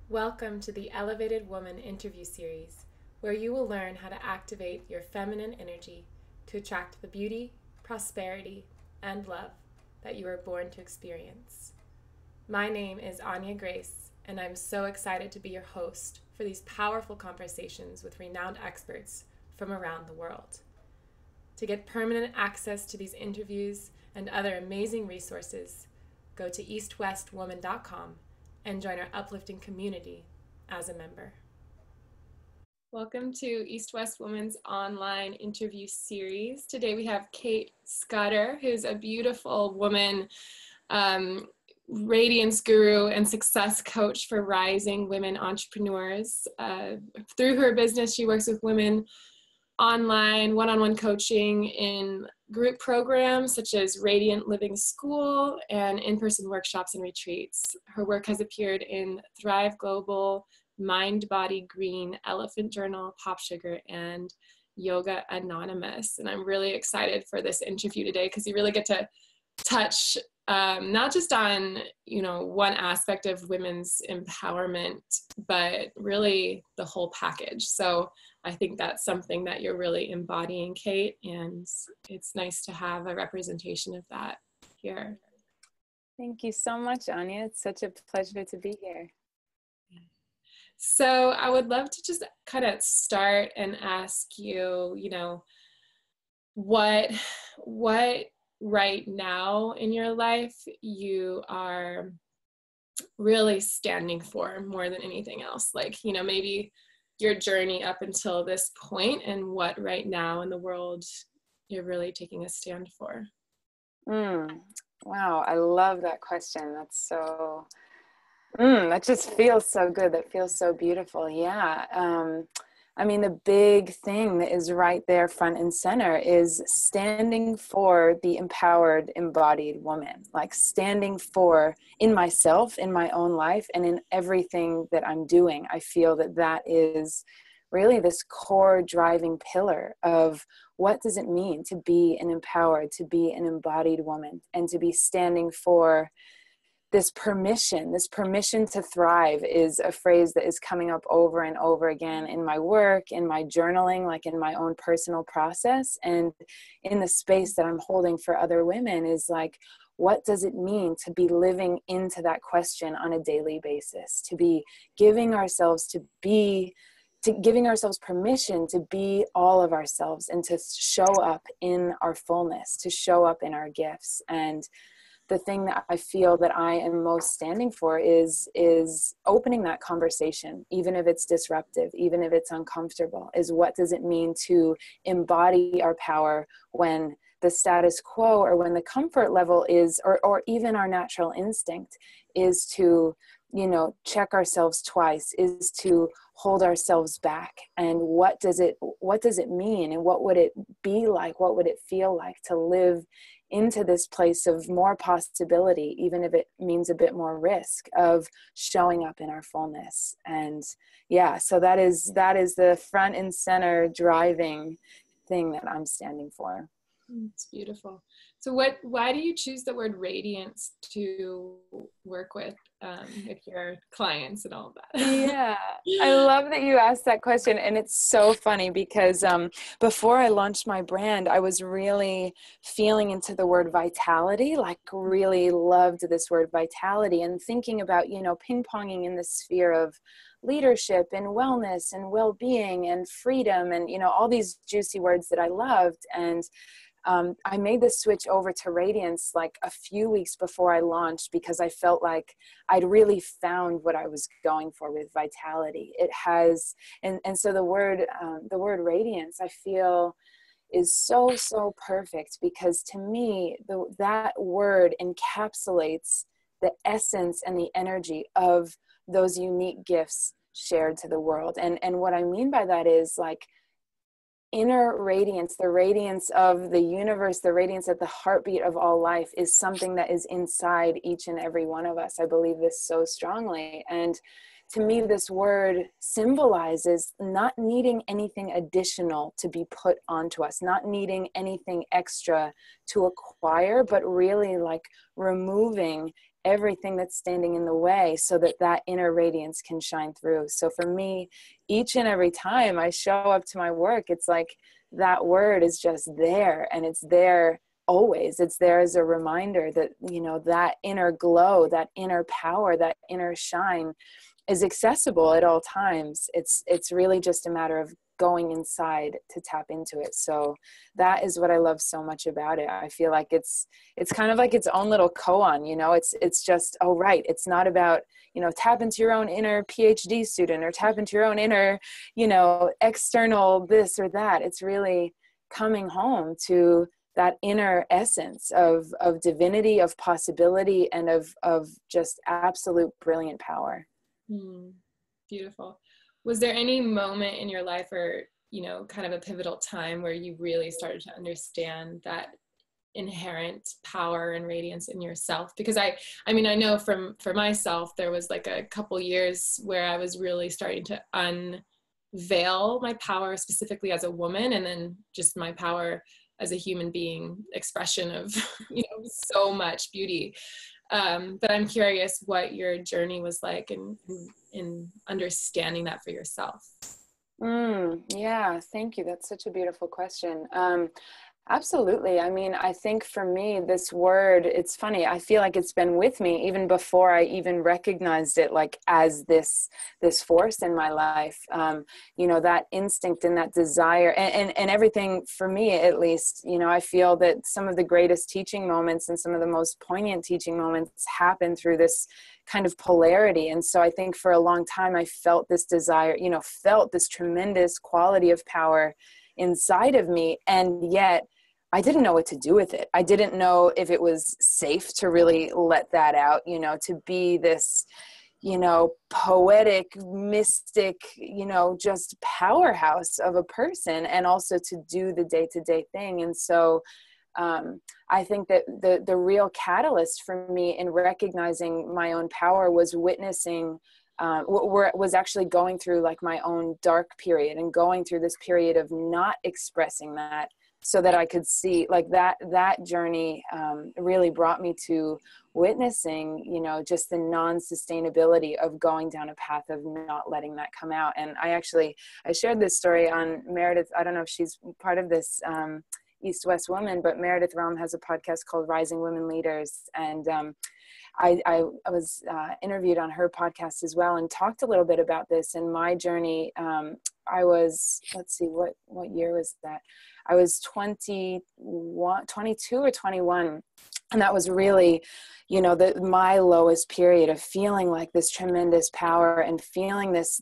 Welcome to the Elevated Woman interview series, where you will learn how to activate your feminine energy to attract the beauty, prosperity, and love that you were born to experience. My name is Anya Grace, and I'm so excited to be your host for these powerful conversations with renowned experts from around the world. To get permanent access to these interviews and other amazing resources, go to eastwestwoman.com and join our uplifting community as a member. Welcome to East West Woman's online interview series. Today we have Cait Scudder, who's a beautiful woman, radiance guru and success coach for rising women entrepreneurs. Through her business, she works with women online, one-on-one coaching in group programs such as Radiant Living School and in-person workshops and retreats. Her work has appeared in Thrive Global, Mind Body Green, Elephant Journal, Pop Sugar, and Yoga Anonymous. And I'm really excited for this interview today because you really get to touch not just on, one aspect of women's empowerment, but really the whole package. So I think that's something that you're really embodying, Cait, and it's nice to have a representation of that here. Thank you so much, Anya. It's such a pleasure to be here. So I would love to just kind of start and ask you, what right now in your life you are really standing for more than anything else, like maybe your journey up until this point and what right now in the world you're really taking a stand for. Wow, I love that question. That's so that just feels so good. That feels so beautiful. Yeah. The big thing that is right there front and center is standing for the empowered, embodied woman, like standing for in myself, in my own life, and in everything that I'm doing. I feel that that is really this core driving pillar of what does it mean to be an empowered, to be an embodied woman, and to be standing for this permission to thrive is a phrase that is coming up over and over again in my work, in my journaling, like in my own personal process, and in the space that I'm holding for other women is like, what does it mean to be living into that question on a daily basis, to be giving ourselves permission to be all of ourselves and to show up in our fullness, to show up in our gifts. And the thing that I feel that I am most standing for is opening that conversation, even if it's disruptive, even if it's uncomfortable, is what does it mean to embody our power when the status quo or when the comfort level is, or even our natural instinct is to, check ourselves twice, is to hold ourselves back. And what does it mean? And what would it be like? What would it feel like to live into this place of more possibility, even if it means a bit more risk of showing up in our fullness? And yeah, so that is the front and center driving thing that I'm standing for. It's beautiful. So why do you choose the word radiance to work with your clients and all that? Yeah, I love that you asked that question. And it's so funny because before I launched my brand, I was really feeling into the word vitality, like really loved this word vitality, and thinking about, ping-ponging in the sphere of leadership and wellness and well-being and freedom and, all these juicy words that I loved. And I made the switch over to radiance like a few weeks before I launched because I felt like I'd really found what I was going for with vitality. It has, and so the word radiance, I feel is so perfect because to me, that word encapsulates the essence and the energy of those unique gifts shared to the world. And what I mean by that is like, inner radiance, the radiance of the universe, the radiance at the heartbeat of all life is something that is inside each and every one of us. I believe this so strongly. And to me, this word symbolizes not needing anything additional to be put onto us, not needing anything extra to acquire, but really like removing everything that's standing in the way so that that inner radiance can shine through. So for me, each and every time I show up to my work, it's like that word is just there, and it's there always. It's there as a reminder that, you know, that inner glow, that inner power, that inner shine is accessible at all times. It's really just a matter of going inside to tap into it. So that is what I love so much about it. I feel like it's kind of like its own little koan, you know. It's just, oh right, it's not about, you know, tap into your own inner PhD student or tap into your own inner, you know, external this or that. It's really coming home to that inner essence of divinity, of possibility, and of just absolute brilliant power. Beautiful. Was there any moment in your life, or, you know, kind of a pivotal time where you really started to understand that inherent power and radiance in yourself? Because I mean, I know for myself, there was like a couple years where I was really starting to unveil my power, specifically as a woman, and then just my power as a human being, expression of, you know, so much beauty. But I'm curious what your journey was like in understanding that for yourself. Yeah, thank you. That's such a beautiful question. Absolutely. I mean, I think for me, this word, it's funny. I feel like it's been with me even before I even recognized it, like as this force in my life. You know, that instinct and that desire and everything for me, at least, you know, I feel that some of the greatest teaching moments and some of the most poignant teaching moments happen through this kind of polarity. And so I think for a long time, I felt this desire, you know, felt this tremendous quality of power inside of me. And yet I didn't know what to do with it. I didn't know if it was safe to really let that out, you know, to be this, you know, poetic, mystic, you know, just powerhouse of a person, and also to do the day-to-day thing. And so I think that the real catalyst for me in recognizing my own power was witnessing was actually going through like my own dark period and going through this period of not expressing that, so that I could see like that journey really brought me to witnessing, you know, just the non-sustainability of going down a path of not letting that come out. And I shared this story on Meredith. I don't know if she's part of this EastWest Woman, but Meredith Rome has a podcast called Rising Women Leaders. And I was interviewed on her podcast as well, and talked a little bit about this and my journey. I was, let's see, what year was that? I was 22 or 21. And that was really, you know, my lowest period of feeling like this tremendous power and feeling this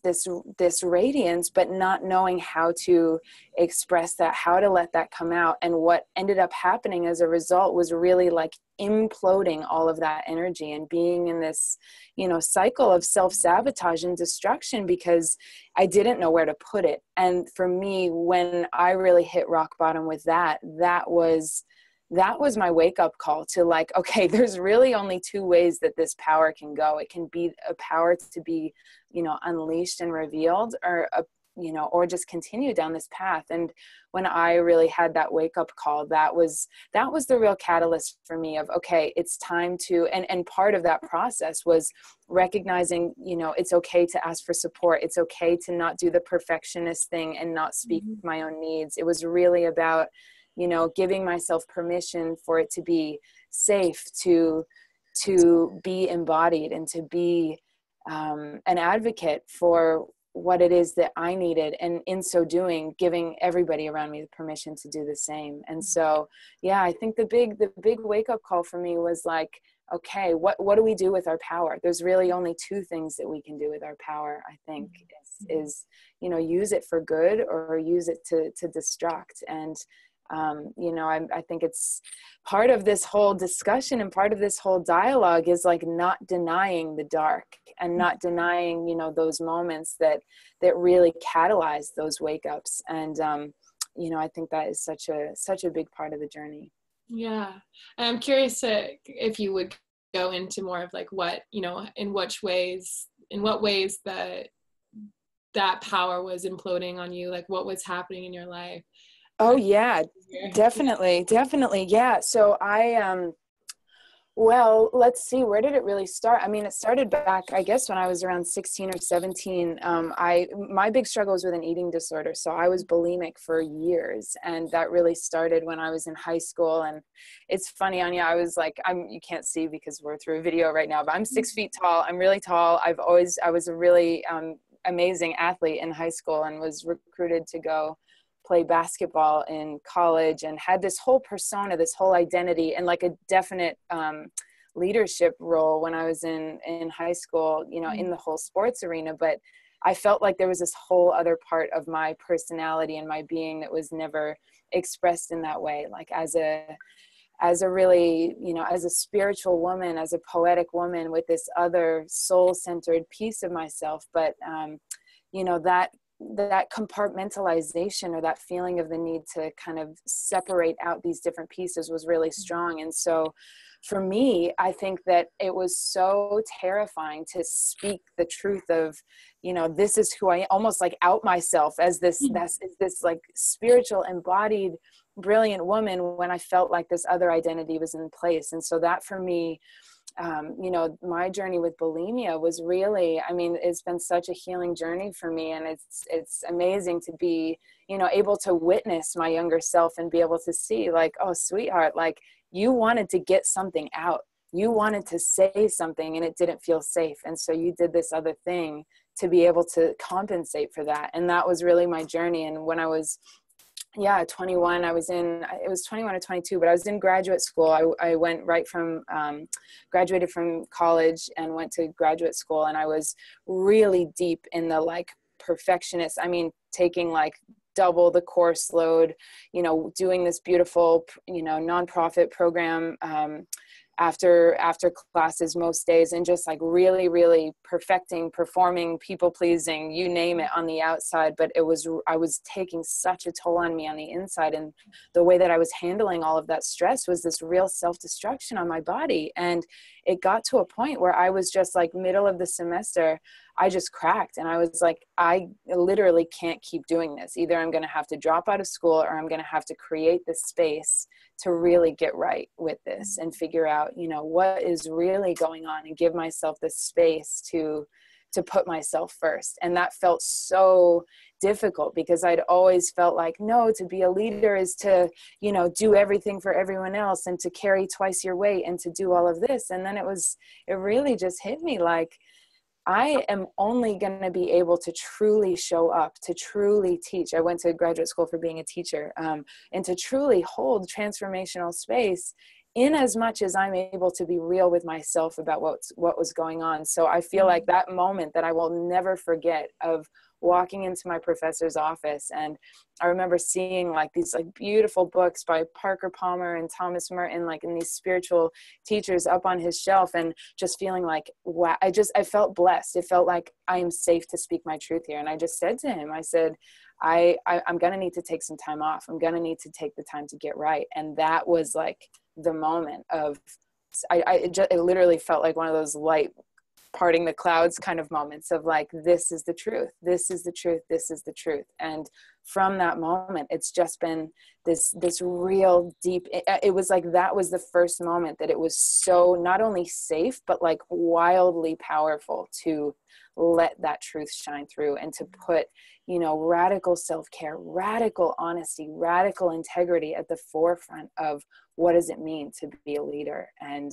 radiance, but not knowing how to express that, how to let that come out. And what ended up happening as a result was really like imploding all of that energy and being in this, you know, cycle of self-sabotage and destruction, because I didn't know where to put it. And for me, when I really hit rock bottom with that was my wake-up call to like, okay, there's really only two ways that this power can go. It can be a power to be, you know, unleashed and revealed, or or just continue down this path. And when I really had that wake-up call, that was the real catalyst for me of, okay, it's time to, and part of that process was recognizing, you know, it's okay to ask for support. It's okay to not do the perfectionist thing and not speak my own needs. It was really about, you know, giving myself permission for it to be safe, to be embodied, and to be an advocate for what it is that I needed. And in so doing, giving everybody around me the permission to do the same. And so, yeah, I think the big wake up call for me was like, okay, what do we do with our power? There's really only two things that we can do with our power, I think, is you know, use it for good or use it to destruct. And you know, I think it's part of this whole discussion and part of this whole dialogue is like not denying the dark and not denying, you know, those moments that really catalyze those wake ups. And, you know, I think that is such a big part of the journey. Yeah. And I'm curious if you would go into more of like what, you know, in what ways that power was imploding on you, like what was happening in your life. Oh yeah, definitely. Yeah. So Well, let's see, where did it really start? I mean, it started back, I guess, when I was around 16 or 17. My big struggle was with an eating disorder. So I was bulimic for years. And that really started when I was in high school. And it's funny, Anya, I was like, you can't see because we're through a video right now, but I'm 6 feet tall. I'm really tall. I was a really amazing athlete in high school and was recruited to go play basketball in college, and had this whole persona, this whole identity, and like a definite leadership role when I was in high school, you know, in the whole sports arena. But I felt like there was this whole other part of my personality and my being that was never expressed in that way, like as a really, you know, as a spiritual woman, as a poetic woman with this other soul-centered piece of myself. But you know, that compartmentalization, or that feeling of the need to kind of separate out these different pieces, was really strong. And so for me, I think that it was so terrifying to speak the truth of, you know, this is who I am, almost like out myself as this like spiritual, embodied, brilliant woman, when I felt like this other identity was in place. And so that for me, you know, my journey with bulimia was really, I mean, it's been such a healing journey for me. And it's amazing to be, you know, able to witness my younger self and be able to see, like, oh, sweetheart, like, you wanted to get something out. You wanted to say something and it didn't feel safe. And so you did this other thing to be able to compensate for that. And that was really my journey. And when I was 21, it was 21 or 22, but I was in graduate school. I went right from, graduated from college and went to graduate school. And I was really deep in the like perfectionist, I mean, taking like double the course load, you know, doing this beautiful, you know, nonprofit program, after classes most days, and just like really, really perfecting, performing, people pleasing, you name it, on the outside. But I was taking such a toll on me on the inside. And the way that I was handling all of that stress was this real self-destruction on my body. And it got to a point where I was just like, middle of the semester, I just cracked. And I was like, I literally can't keep doing this. Either I'm going to have to drop out of school, or I'm going to have to create this space to really get right with this and figure out, you know, what is really going on, and give myself the space to put myself first. And that felt so difficult, because I'd always felt like, no, to be a leader is to, you know, do everything for everyone else, and to carry twice your weight, and to do all of this. And then it really just hit me like, I am only going to be able to truly show up, to truly teach. I went to graduate school for being a teacher, and to truly hold transformational space, in as much as I'm able to be real with myself about what was going on. So I feel like that moment that I will never forget, of walking into my professor's office. And I remember seeing like these like beautiful books by Parker Palmer and Thomas Merton, like, in these spiritual teachers up on his shelf, and just feeling like, wow, I felt blessed. It felt like I am safe to speak my truth here. And I just said to him, I said, I'm going to need to take some time off. I'm going to need to take the time to get right. And that was like the moment of, it literally felt like one of those light parting the clouds kind of moments of like, this is the truth. This is the truth. This is the truth. And from that moment, it's just been this real deep, it was like, that was the first moment that it was so not only safe, but like wildly powerful to let that truth shine through, and to put, you know, radical self-care, radical honesty, radical integrity at the forefront of what does it mean to be a leader. And,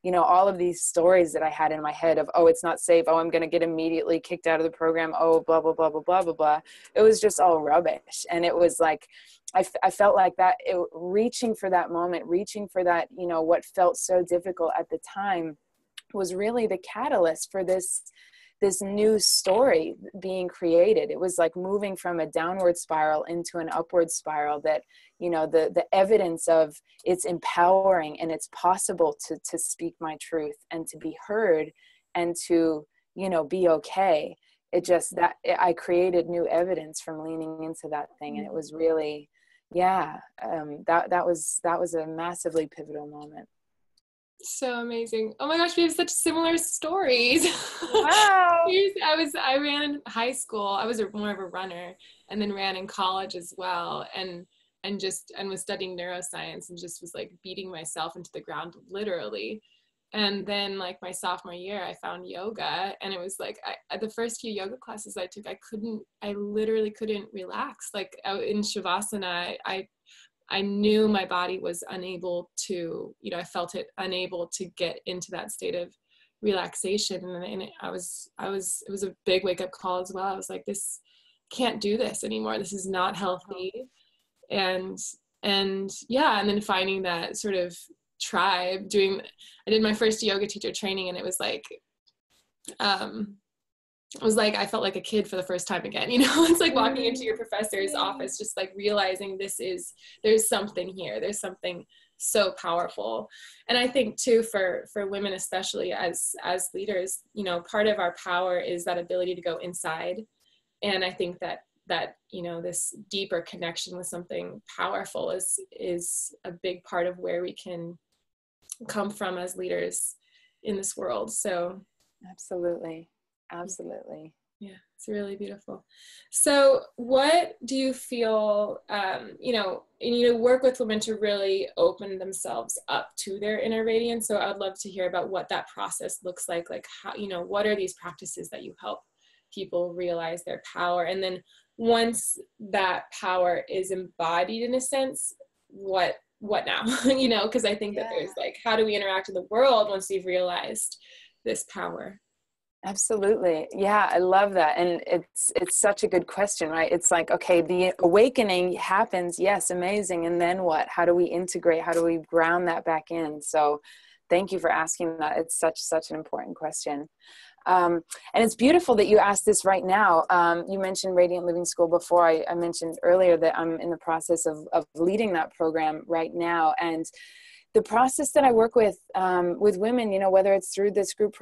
you know, all of these stories that I had in my head of, oh, it's not safe. Oh, I'm going to get immediately kicked out of the program. Oh, blah, blah, blah, blah, blah, blah, blah. It was just all rubbish. And it was like, I felt like that, reaching for that moment, reaching for that, you know, what felt so difficult at the time was really the catalyst for this new story being created. It was like moving from a downward spiral into an upward spiral that, you know, the evidence of it's empowering and it's possible to speak my truth and to be heard and to, you know, be okay. I created new evidence from leaning into that thing. And it was really, that was a massively pivotal moment. So amazing. Oh my gosh, we have such similar stories. Wow. I ran in high school. I was more of a runner, and then ran in college as well. And and was studying neuroscience and just was like beating myself into the ground literally. And then like my sophomore year, I found yoga, and it was like the first few yoga classes I took, I literally couldn't relax. Like in Shavasana, I knew my body was unable to, I felt it unable to get into that state of relaxation. And it was a big wake up call as well. I was like, this can't do this anymore. This is not healthy. And yeah, and then finding that sort of tribe, I did my first yoga teacher training, and it was like, I felt like a kid for the first time again, it's like walking into your professor's office, just like realizing there's something here. There's something so powerful. And I think too, for women, especially as leaders, part of our power is that ability to go inside. And I think that this deeper connection with something powerful is a big part of where we can come from as leaders in this world. So absolutely. Yeah, it's really beautiful. So what do you feel, work with women to really open themselves up to their inner radiance? So I'd love to hear about what that process looks like how, what are these practices that you help people realize their power? And then once that power is embodied in a sense, what now? Because I think that there's like, how do we interact in the world once we've realized this power? Absolutely. Yeah, I love that. And it's such a good question, right? It's like, okay, the awakening happens. Yes, amazing. And then what? How do we integrate? How do we ground that back in? So thank you for asking that. It's such an important question. And it's beautiful that you asked this right now. You mentioned Radiant Living School before. I mentioned earlier that I'm in the process of leading that program right now. And the process that I work with women, whether it's through this group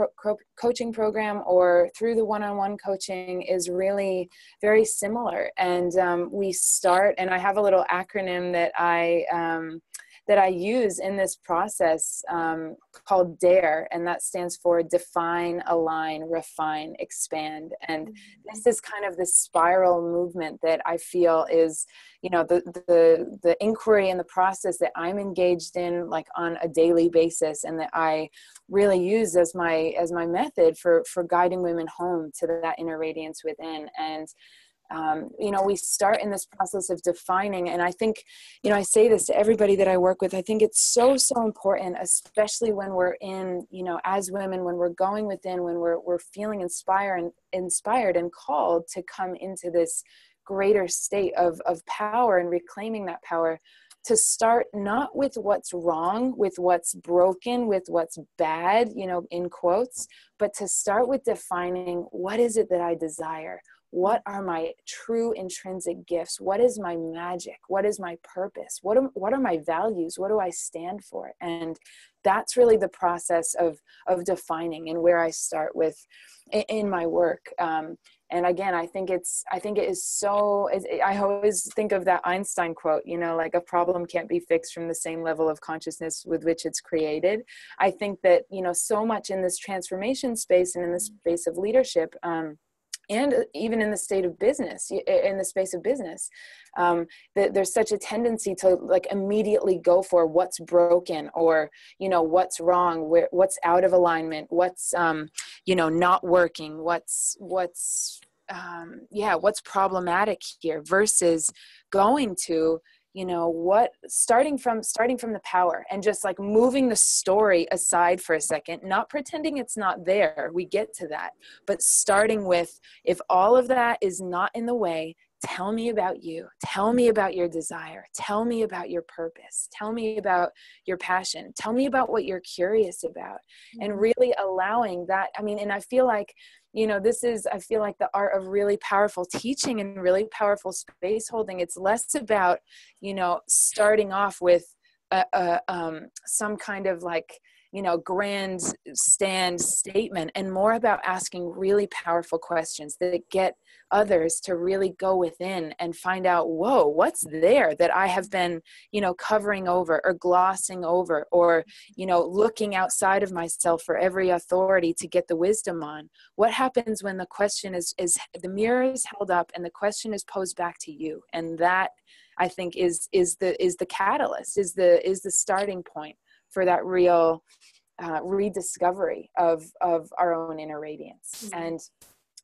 coaching program or through the one-on-one coaching, is really very similar. And we start, and I have a little acronym that I use in this process called DARE, and that stands for Define, Align, Refine, Expand. And this is kind of this spiral movement that I feel is, the inquiry and the process that I'm engaged in like on a daily basis, and that I really use as my method for guiding women home to that inner radiance within. And we start in this process of defining. And I think, I say this to everybody that I work with, I think it's so important, especially when we're in, as women, when we're going within, when we're feeling inspired and called to come into this greater state of power and reclaiming that power, to start not with what's wrong, with what's broken, with what's bad, in quotes, but to start with defining, what is it that I desire? What are my true intrinsic gifts? What is my magic? What is my purpose? What are my values? What do I stand for? And that's really the process of defining, and where I start with in my work. And again, I think it is so, I always think of that Einstein quote, like a problem can't be fixed from the same level of consciousness with which it's created. I think that, so much in this transformation space and in the space of leadership, and even in the space of business, that there's such a tendency to like immediately go for what's broken, or, what's wrong, what's out of alignment, what's, not working, what's problematic here, versus going to, starting from the power, and just like moving the story aside for a second, not pretending it's not there. We get to that, but starting with, if all of that is not in the way, tell me about you. Tell me about your desire. Tell me about your purpose. Tell me about your passion. Tell me about what you're curious about. Mm-hmm. And really allowing that. And I feel like, I feel like the art of really powerful teaching and really powerful space holding. It's less about, starting off with some kind of like, grand stand statement, and more about asking really powerful questions that get others to really go within and find out, whoa, what's there that I have been, covering over or glossing over, or, looking outside of myself for every authority to get the wisdom on. What happens when the question is the mirror is held up and the question is posed back to you? And that, I think is the catalyst, is the starting point for that real rediscovery of our own inner radiance. And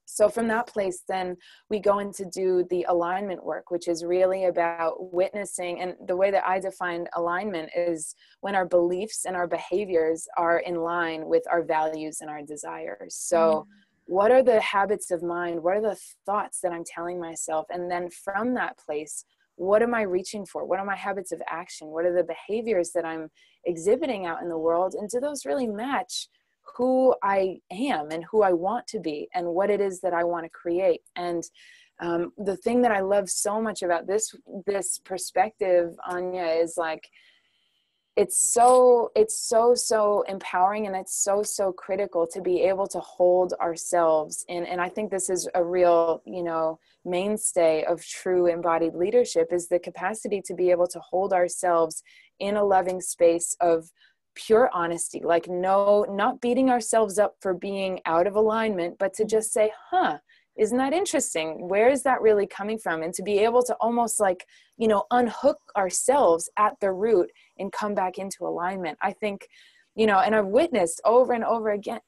so from that place, then we go in to do the alignment work, which is really about witnessing. And the way that I define alignment is when our beliefs and our behaviors are in line with our values and our desires. So what are the habits of mind? What are the thoughts that I'm telling myself? And then from that place, what am I reaching for? What are my habits of action? What are the behaviors that I'm exhibiting out in the world? And do those really match who I am and who I want to be and what it is that I want to create? And the thing that I love so much about this perspective, Anya, is like, it's so empowering, and it's so critical to be able to hold ourselves in. And I think this is a real, mainstay of true embodied leadership, is the capacity to be able to hold ourselves in a loving space of pure honesty, like not beating ourselves up for being out of alignment, but to just say, isn't that interesting? Where is that really coming from? And to be able to almost like, unhook ourselves at the root and come back into alignment. I think, and I've witnessed over and over again,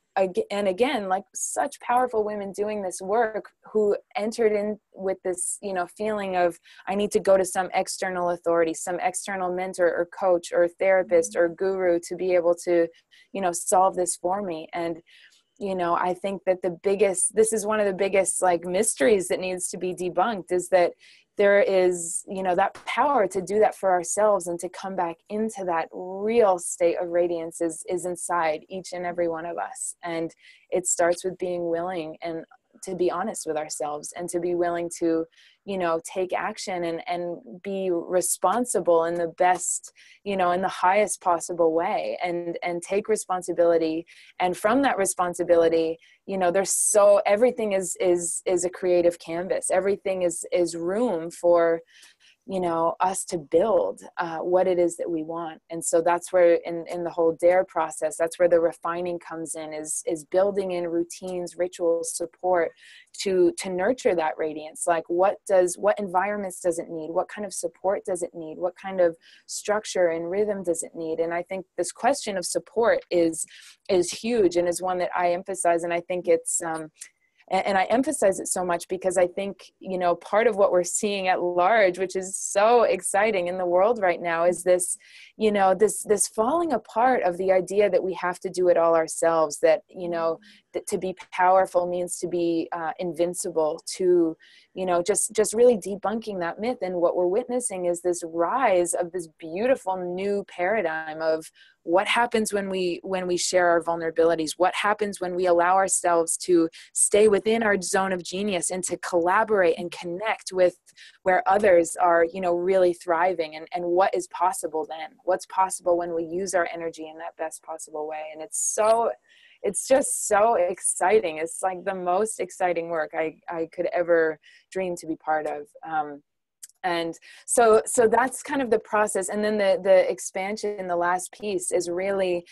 like such powerful women doing this work who entered in with this, feeling of, I need to go to some external authority, some external mentor or coach or therapist or guru to be able to, solve this for me. And I think that this is one of the biggest like mysteries that needs to be debunked, is that there is, that power to do that for ourselves and to come back into that real state of radiance is inside each and every one of us. And it starts with being willing and to be honest with ourselves, and to be willing to, take action and be responsible in the best, in the highest possible way, and take responsibility. And from that responsibility, everything is a creative canvas. Everything is room for, us to build what it is that we want. And so that's where in the whole DARE process, that's where the refining comes in, is building in routines, rituals, support to nurture that radiance. Like what environments does it need? What kind of support does it need? What kind of structure and rhythm does it need? And I think this question of support is huge, and is one that I emphasize. And I think it's, and I emphasize it so much because I think, part of what we're seeing at large, which is so exciting in the world right now, is this, this falling apart of the idea that we have to do it all ourselves, that, that to be powerful means to be invincible, to, just really debunking that myth. And what we're witnessing is this rise of this beautiful new paradigm of what happens when we share our vulnerabilities, what happens when we allow ourselves to stay within our zone of genius and to collaborate and connect with where others are, really thriving, and what is possible then, what's possible when we use our energy in that best possible way. And it's just so exciting. It's like the most exciting work I could ever dream to be part of. And so that's kind of the process. And then the expansion, the last piece, is really,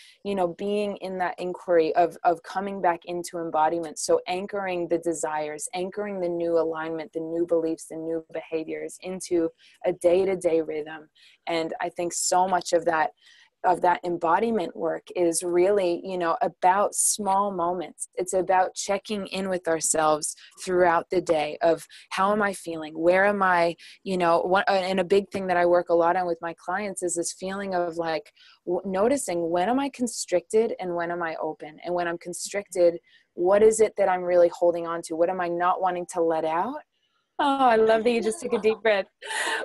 being in that inquiry of coming back into embodiment. So anchoring the desires, anchoring the new alignment, the new beliefs, the new behaviors into a day-to-day rhythm. And I think so much of that embodiment work is really, about small moments. It's about checking in with ourselves throughout the day of, how am I feeling? Where am I, and a big thing that I work a lot on with my clients is this feeling of like noticing, when am I constricted and when am I open? And when I'm constricted, what is it that I'm really holding on to? What am I not wanting to let out? Oh, I love that you just took a deep breath.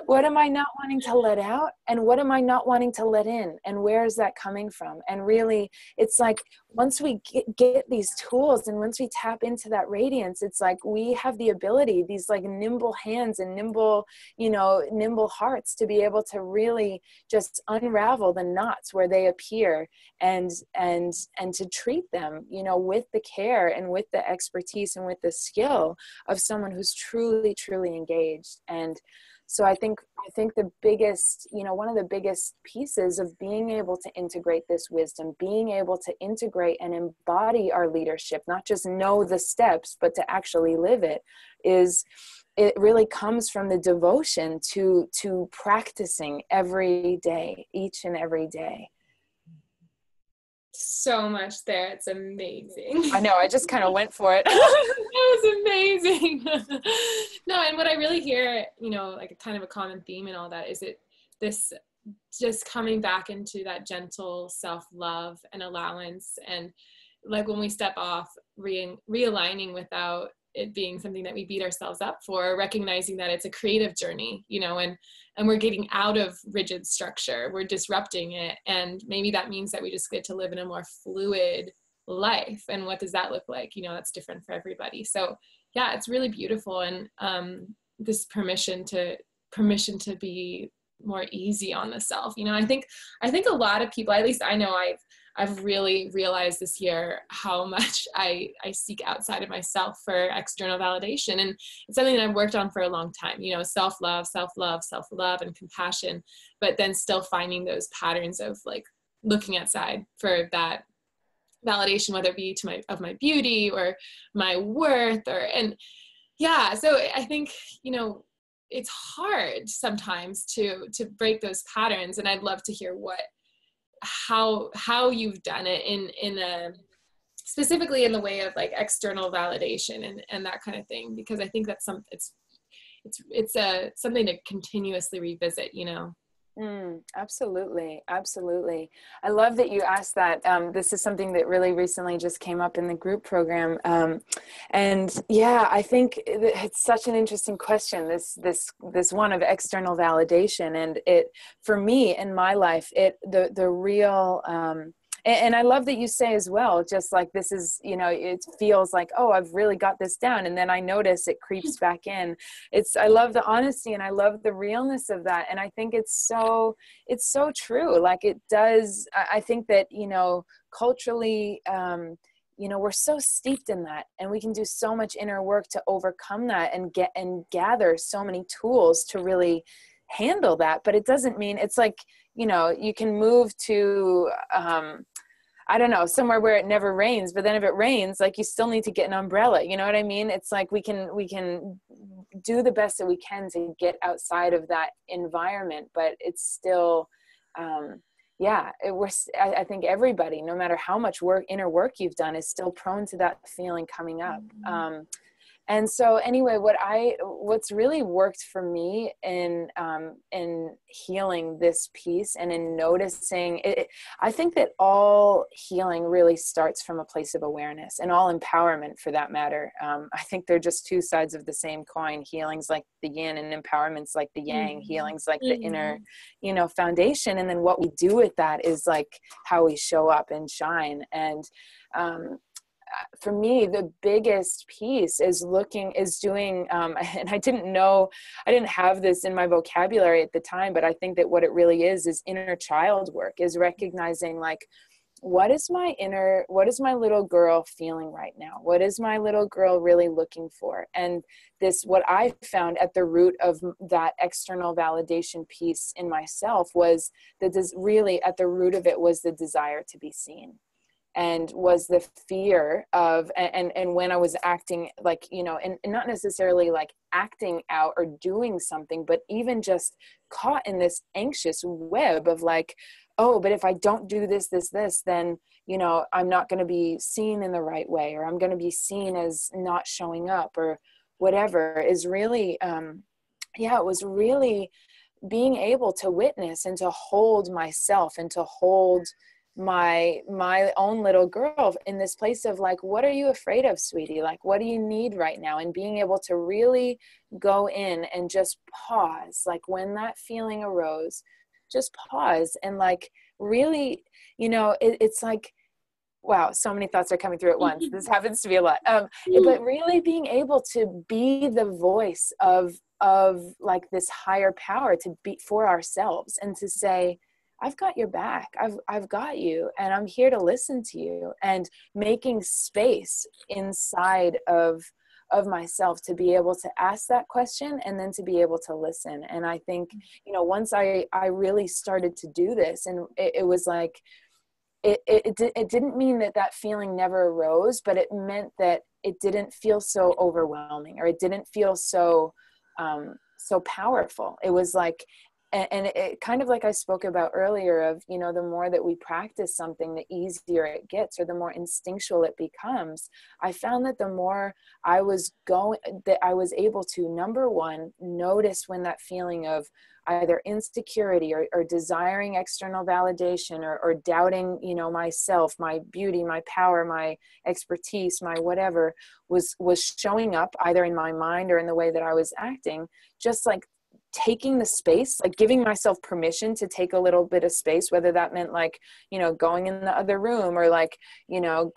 What am I not wanting to let out? And what am I not wanting to let in? And where is that coming from? And really, it's like, once we get these tools and once we tap into that radiance, it's like we have the ability, these like nimble hands and nimble hearts, to be able to really just unravel the knots where they appear, and to treat them, with the care and with the expertise and with the skill of someone who's truly engaged. And So I think the biggest, one of the biggest pieces of being able to integrate this wisdom, being able to integrate and embody our leadership, not just know the steps, but to actually live it, is it really comes from the devotion to practicing every day, each and every day. So much there. It's amazing. I know. I just kind of went for it. It was amazing. No, and what I really hear, like a kind of a common theme in all that is this just coming back into that gentle self-love and allowance, and like when we step off, realigning without it being something that we beat ourselves up for, recognizing that it's a creative journey, and we're getting out of rigid structure, we're disrupting it. And maybe that means that we just get to live in a more fluid life. And what does that look like? That's different for everybody. So yeah, it's really beautiful. And this permission to be more easy on the self. I think a lot of people, at least I know I've really realized this year how much I seek outside of myself for external validation. And it's something that I've worked on for a long time, self-love, and compassion, but then still finding those patterns of like looking outside for that validation, whether it be of my beauty or my worth, and yeah. So I think, it's hard sometimes to break those patterns. And I'd love to hear how you've done it in a specifically in the way of like external validation and that kind of thing, because I think that's it's something to continuously revisit. Absolutely. I love that you asked that. This is something that really recently just came up in the group program. And yeah, I think it's such an interesting question, this one of external validation. And it, for me in my life, the real, and I love that you say as well, just like this is, it feels like, oh, I've really got this down. And then I notice it creeps back in. I love the honesty and I love the realness of that. And I think it's so true. Like it does. I think that, culturally, we're so steeped in that, and we can do so much inner work to overcome that and gather so many tools to really handle that. But it doesn't mean it's like, you can move to, I don't know, somewhere where it never rains, but then if it rains, like you still need to get an umbrella. You know what I mean? It's like we can do the best that we can to get outside of that environment, but it's still, I think everybody, no matter how much inner work you've done, is still prone to that feeling coming up. And so anyway, what's really worked for me in healing this piece and in noticing it, I think that all healing really starts from a place of awareness, and all empowerment for that matter. I think they're just two sides of the same coin. Healing's like the yin and empowerment's like the yang. Healing's like the inner, foundation. And then what we do with that is like how we show up and shine. And, for me, the biggest piece is doing, and I didn't have this in my vocabulary at the time, but I think that what it really is inner child work, is recognizing like, what is my little girl feeling right now? What is my little girl really looking for? And what I found at the root of that external validation piece in myself was really at the root of it was the desire to be seen. And was the fear of, and when I was acting like, and not necessarily like acting out or doing something, but even just caught in this anxious web of like, oh, but if I don't do this, then, I'm not going to be seen in the right way, or I'm going to be seen as not showing up, or whatever, is really, it was really being able to witness and to hold myself and to hold my own little girl in this place of like, what are you afraid of, sweetie? Like, what do you need right now? And being able to really go in and just pause, like when that feeling arose, just pause and like really, it's like, wow, so many thoughts are coming through at once. This happens to be a lot. But really being able to be the voice of like this higher power, to be for ourselves and to say, I've got your back. I've got you, and I'm here to listen to you, and making space inside of of myself to be able to ask that question and then to be able to listen. And I think, once I really started to do this, and it was like, it didn't mean that feeling never arose, but it meant that it didn't feel so overwhelming, or it didn't feel so powerful. It was like, and it kind of like I spoke about earlier of, the more that we practice something, the easier it gets, or the more instinctual it becomes. I found that the more I was able to, number one, notice when that feeling of either insecurity or desiring external validation or doubting, myself, my beauty, my power, my expertise, my whatever was showing up either in my mind or in the way that I was acting, just like taking the space, like giving myself permission to take a little bit of space, whether that meant like, going in the other room, or like,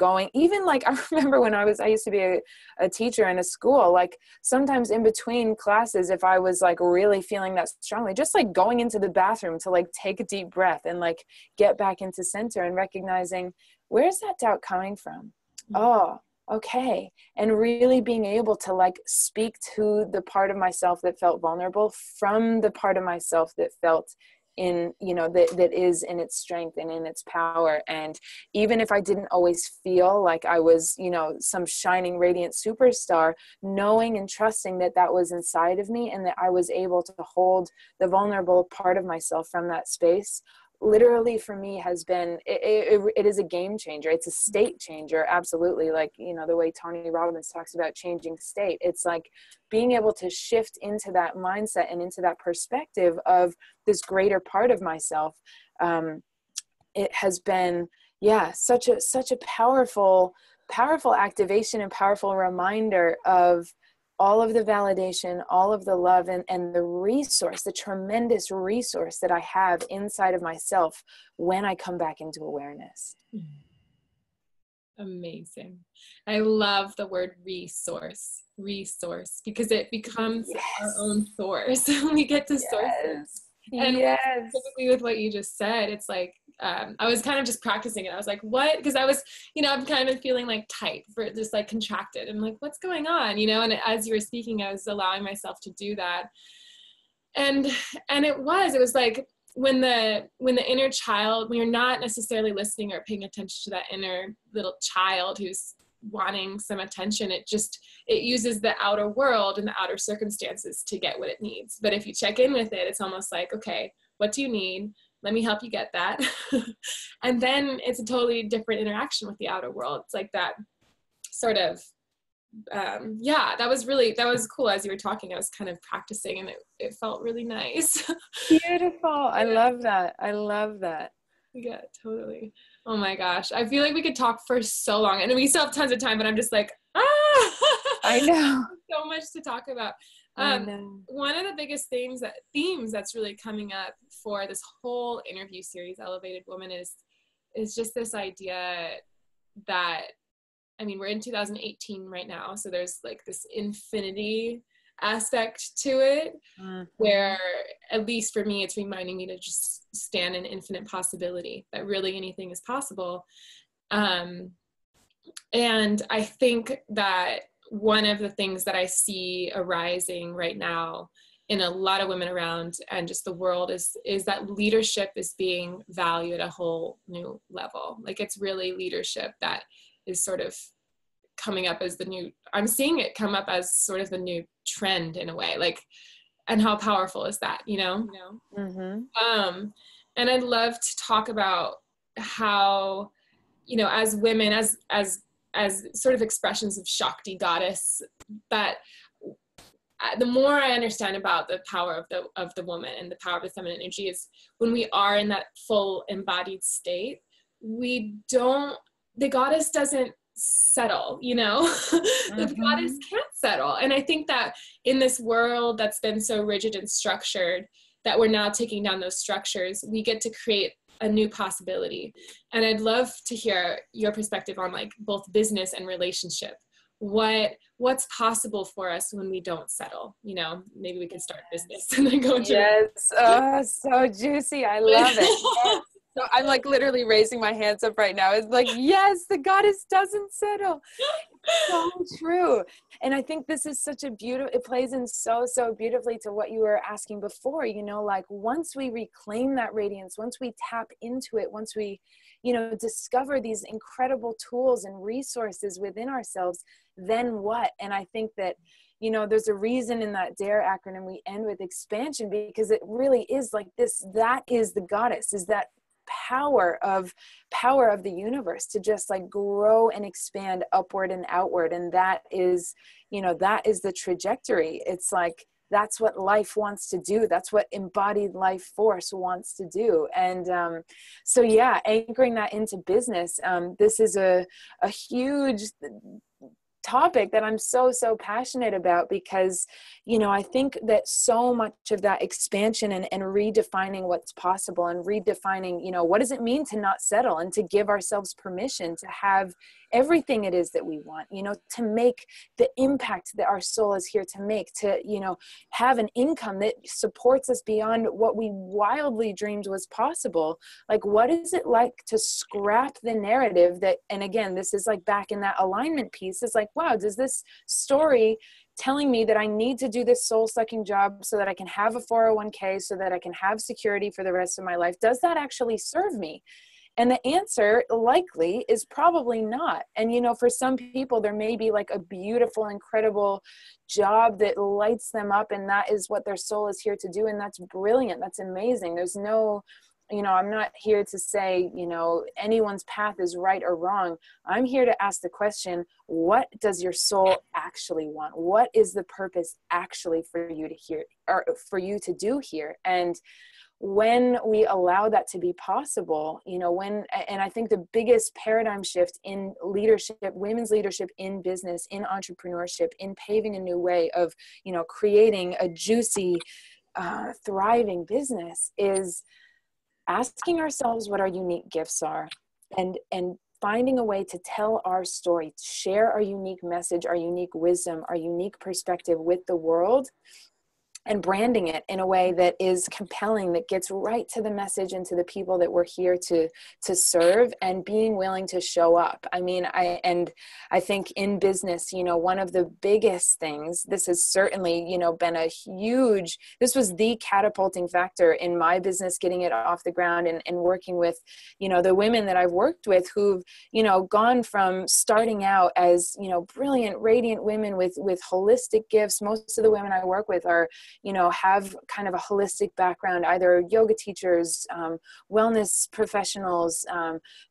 going, even like, I remember when I used to be a teacher in a school, like sometimes in between classes, if I was like really feeling that strongly, just like going into the bathroom to like take a deep breath and like get back into center and recognizing, where's that doubt coming from? Oh, okay. And really being able to like speak to the part of myself that felt vulnerable from the part of myself that felt in, that is in its strength and in its power. And even if I didn't always feel like I was, some shining, radiant superstar, knowing and trusting that was inside of me, and that I was able to hold the vulnerable part of myself from that space, literally for me has been, it is a game changer. It's a state changer. Absolutely. Like, the way Tony Robbins talks about changing state, it's like being able to shift into that mindset and into that perspective of this greater part of myself. It has been, such a powerful activation and powerful reminder of all of the validation, all of the love, and the tremendous resource that I have inside of myself when I come back into awareness. Amazing. I love the word resource, because it becomes our own source. We get to source it. And specifically with what you just said, it's like, I was kind of just practicing it. I was like, what? Because I was, I'm kind of feeling like tight, for just like contracted. I'm like, what's going on? And as you were speaking, I was allowing myself to do that. And it was like, when the inner child, when you're not necessarily listening or paying attention to that inner little child who's wanting some attention, it uses the outer world and the outer circumstances to get what it needs. But if you check in with it, it's almost like, okay, what do you need? Let me help you get that. And then it's a totally different interaction with the outer world. It's like that sort of, that was cool. As you were talking, I was kind of practicing, and it felt really nice. Beautiful. I love that. Yeah, totally. Oh my gosh. I feel like we could talk for so long, and we still have tons of time, but I'm just like, I know. So much to talk about. One of the biggest themes that's really coming up for this whole interview series, Elevated Woman, is just this idea that, we're in 2018 right now, so there's like this infinity aspect to it, where, at least for me, it's reminding me to just stand in infinite possibility, that really anything is possible. And I think that one of the things that I see arising right now in a lot of women around and just the world is that leadership is being valued at a whole new level. Like, it's really leadership that is sort of coming up as I'm seeing it come up as sort of the new trend in a way, like, and how powerful is that, And I'd love to talk about how, as women, as sort of expressions of Shakti goddess, that the more I understand about the power of the woman and the power of the feminine energy is when we are in that full embodied state, the goddess doesn't settle, the goddess can't settle. And I think that in this world that's been so rigid and structured, that we're now taking down those structures, we get to create a new possibility. And I'd love to hear your perspective on like both business and relationship. What's possible for us when we don't settle? Maybe we can start business and then go into Yes. Oh, so juicy. I love it. Yes. So I'm like literally raising my hands up right now. It's like, yes, the goddess doesn't settle. So true. And I think this is such a beautiful, it plays in so, so beautifully to what you were asking before, you know, like once we reclaim that radiance, once we tap into it, once we, you know, discover these incredible tools and resources within ourselves, then what? And I think that, you know, there's a reason in that DARE acronym we end with expansion, because it really is like this, that is the goddess, is that power of the universe to just like grow and expand upward and outward. And that is, you know, that is the trajectory. It's like, that's what life wants to do. That's what embodied life force wants to do. And so yeah, anchoring that into business, this is a huge topic that I'm so, so passionate about, because, you know, I think that so much of that expansion and redefining what's possible and redefining, you know, what does it mean to not settle and to give ourselves permission to have everything it is that we want, you know, to make the impact that our soul is here to make, to, you know, have an income that supports us beyond what we wildly dreamed was possible. Like, what is it like to scrap the narrative that, and again, this is like back in that alignment piece, it's like, wow, does this story telling me that I need to do this soul-sucking job so that I can have a 401k, so that I can have security for the rest of my life, does that actually serve me? And the answer likely is probably not. And, you know, for some people, there may be like a beautiful, incredible job that lights them up, and that is what their soul is here to do. And that's brilliant. That's amazing. There's no, you know, I'm not here to say, you know, anyone's path is right or wrong. I'm here to ask the question, what does your soul actually want? What is the purpose actually for you to hear, or for you to do here? And when we allow that to be possible, you know, and I think the biggest paradigm shift in leadership, women's leadership in business, in entrepreneurship, in paving a new way of, you know, creating a juicy, thriving business, is asking ourselves what our unique gifts are, and finding a way to tell our story, to share our unique message, our unique wisdom, our unique perspective with the world, and branding it in a way that is compelling, that gets right to the message and to the people that we're here to serve, and being willing to show up. I mean, I think in business, you know, one of the biggest things, this has certainly, you know, been this was the catapulting factor in my business, getting it off the ground, and working with, you know, the women that I've worked with who've, you know, gone from starting out as, you know, brilliant, radiant women with holistic gifts. Most of the women I work with are, you know, have kind of a holistic background, either yoga teachers, wellness professionals,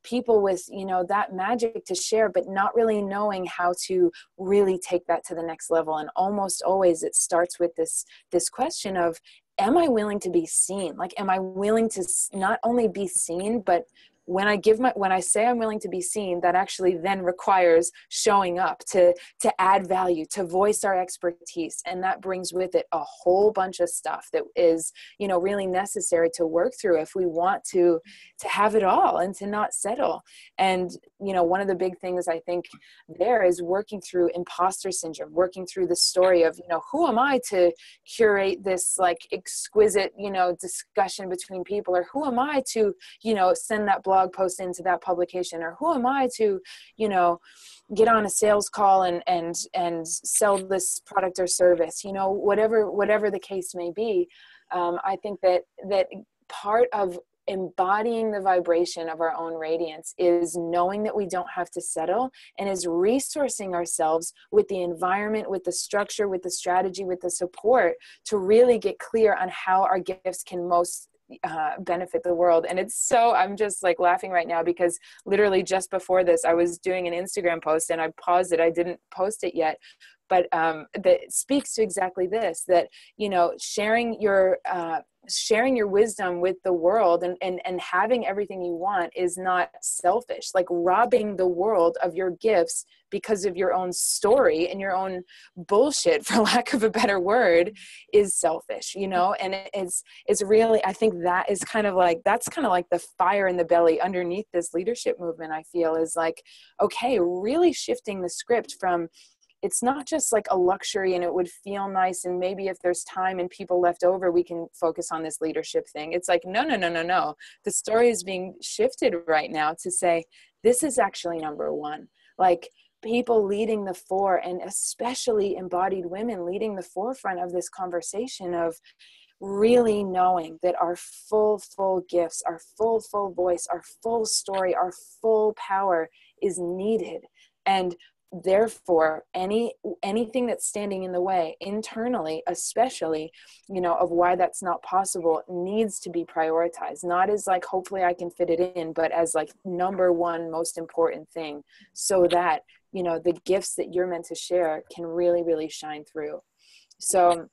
people with, you know, that magic to share, but not really knowing how to really take that to the next level. And almost always it starts with this question of, am I willing to be seen? Like, am I willing to not only be seen, but when I say I'm willing to be seen, that actually then requires showing up to add value, to voice our expertise. And that brings with it a whole bunch of stuff that is, you know, really necessary to work through if we want to have it all and to not settle. And, you know, one of the big things I think there is working through imposter syndrome, working through the story of, you know, who am I to curate this like exquisite, you know, discussion between people, or who am I to, you know, send that blog post into that publication, or who am I to, you know, get on a sales call and sell this product or service, you know, whatever the case may be. I think that part of embodying the vibration of our own radiance is knowing that we don't have to settle, and is resourcing ourselves with the environment, with the structure, with the strategy, with the support to really get clear on how our gifts can most benefit the world. And it's so, I'm just like laughing right now, because literally just before this, I was doing an Instagram post and I paused it. I didn't post it yet, but that speaks to exactly this, that, you know, sharing your wisdom with the world and having everything you want is not selfish. Like, robbing the world of your gifts because of your own story and your own bullshit, for lack of a better word, is selfish, you know? And it's really, I think that is kind of like, that's kind of like the fire in the belly underneath this leadership movement, I feel, is like, okay, really shifting the script from, it's not just like a luxury and it would feel nice, and maybe if there's time and people left over, we can focus on this leadership thing. It's like, no. The story is being shifted right now to say, this is actually number one. Like, people leading the fore, and especially embodied women leading the forefront of this conversation of really knowing that our full gifts, our full voice, our full story, our full power is needed. And therefore, anything that's standing in the way internally, especially, of why that's not possible, needs to be prioritized, not as like, hopefully I can fit it in, but as like number one most important thing, so that, the gifts that you're meant to share can really shine through. So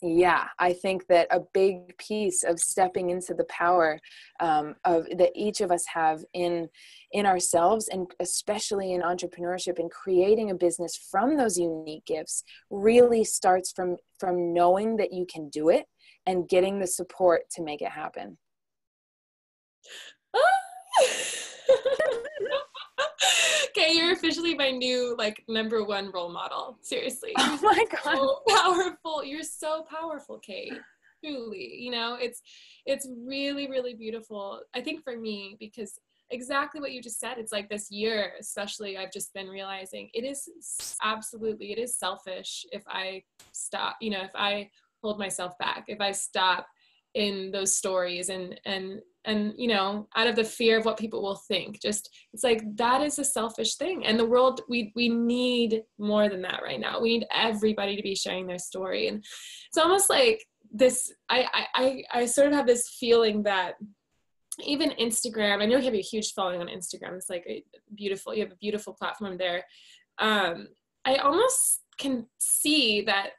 yeah, I think that a big piece of stepping into the power of that each of us have in ourselves, and especially in entrepreneurship and creating a business from those unique gifts, really starts from knowing that you can do it and getting the support to make it happen. Okay, you're officially my new number one role model. Seriously. Oh my God. So powerful. You're so powerful, Cait. Truly. It's really beautiful. I think for me, because exactly what you just said, it's like this year, especially, I've just been realizing it is selfish if I stop, if I hold myself back, if I stop in those stories and out of the fear of what people will think. Just, it's like, that is a selfish thing. And the world, we need more than that right now. We need everybody to be sharing their story. And it's almost like this, I sort of have this feeling that even Instagram, I know you have a huge following on Instagram. It's like you have a beautiful platform there. I almost can see that,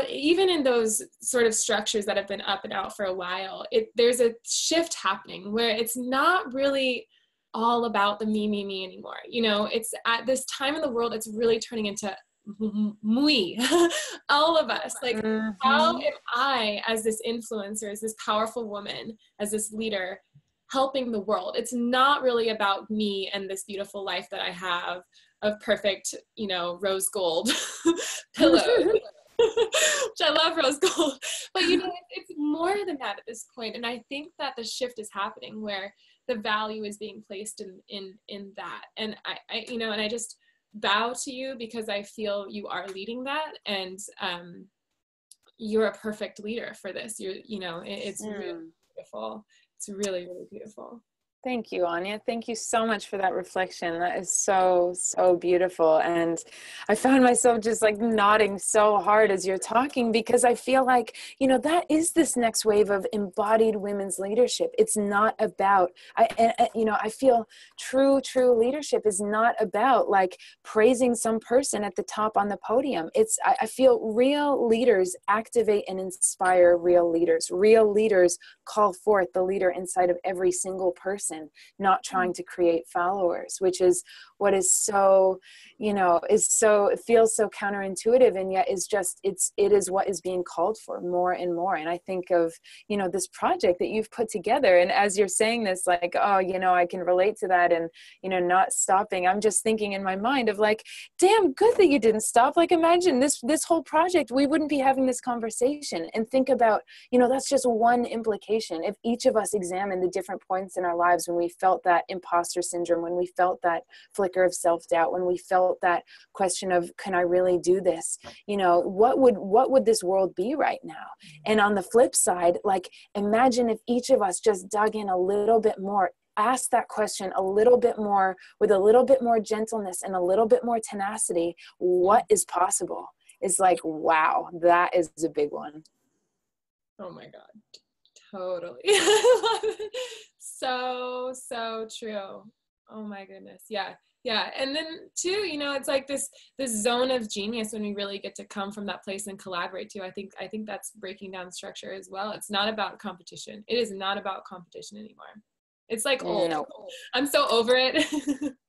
even in those sort of structures that have been up and out for a while, there's a shift happening where it's not really all about the me anymore. It's at this time in the world, it's really turning into me, all of us. How am I, as this influencer, as this powerful woman, as this leader, helping the world? It's not really about me and this beautiful life that I have of perfect, rose gold pillows. Which I love rose gold, but it's more than that at this point. And I think that the shift is happening where the value is being placed in that. And I just bow to you, because I feel you are leading that, and you're a perfect leader for this. It's really beautiful. It's really beautiful. Thank you, Anya. Thank you so much for that reflection. That is so beautiful. And I found myself just nodding so hard as you're talking, because I feel like, that is this next wave of embodied women's leadership. It's not about, I feel true leadership is not about praising some person at the top on the podium. I feel real leaders activate and inspire real leaders. Real leaders call forth the leader inside of every single person, not trying to create followers, which is what is so, it feels so counterintuitive, and yet it is what is being called for more and more. And I think of, this project that you've put together, and as you're saying this, I can relate to that, and, not stopping. I'm just thinking in my mind of damn good that you didn't stop. Imagine this whole project, we wouldn't be having this conversation. And think about, that's just one implication. If each of us examine the different points in our lives when we felt that imposter syndrome, when we felt that flicker of self-doubt, when we felt that question of, can I really do this? What would this world be right now? And on the flip side, imagine if each of us just dug in a little bit more, asked that question a little bit more, with a little bit more gentleness and a little bit more tenacity. What is possible? It's wow, that is a big one. Oh my God. Totally. So true. Oh my goodness. Yeah. And then too, it's this zone of genius when we really get to come from that place and collaborate too. I think that's breaking down structure as well. It's not about competition. It is not about competition anymore. It's like old. No. I'm so over it.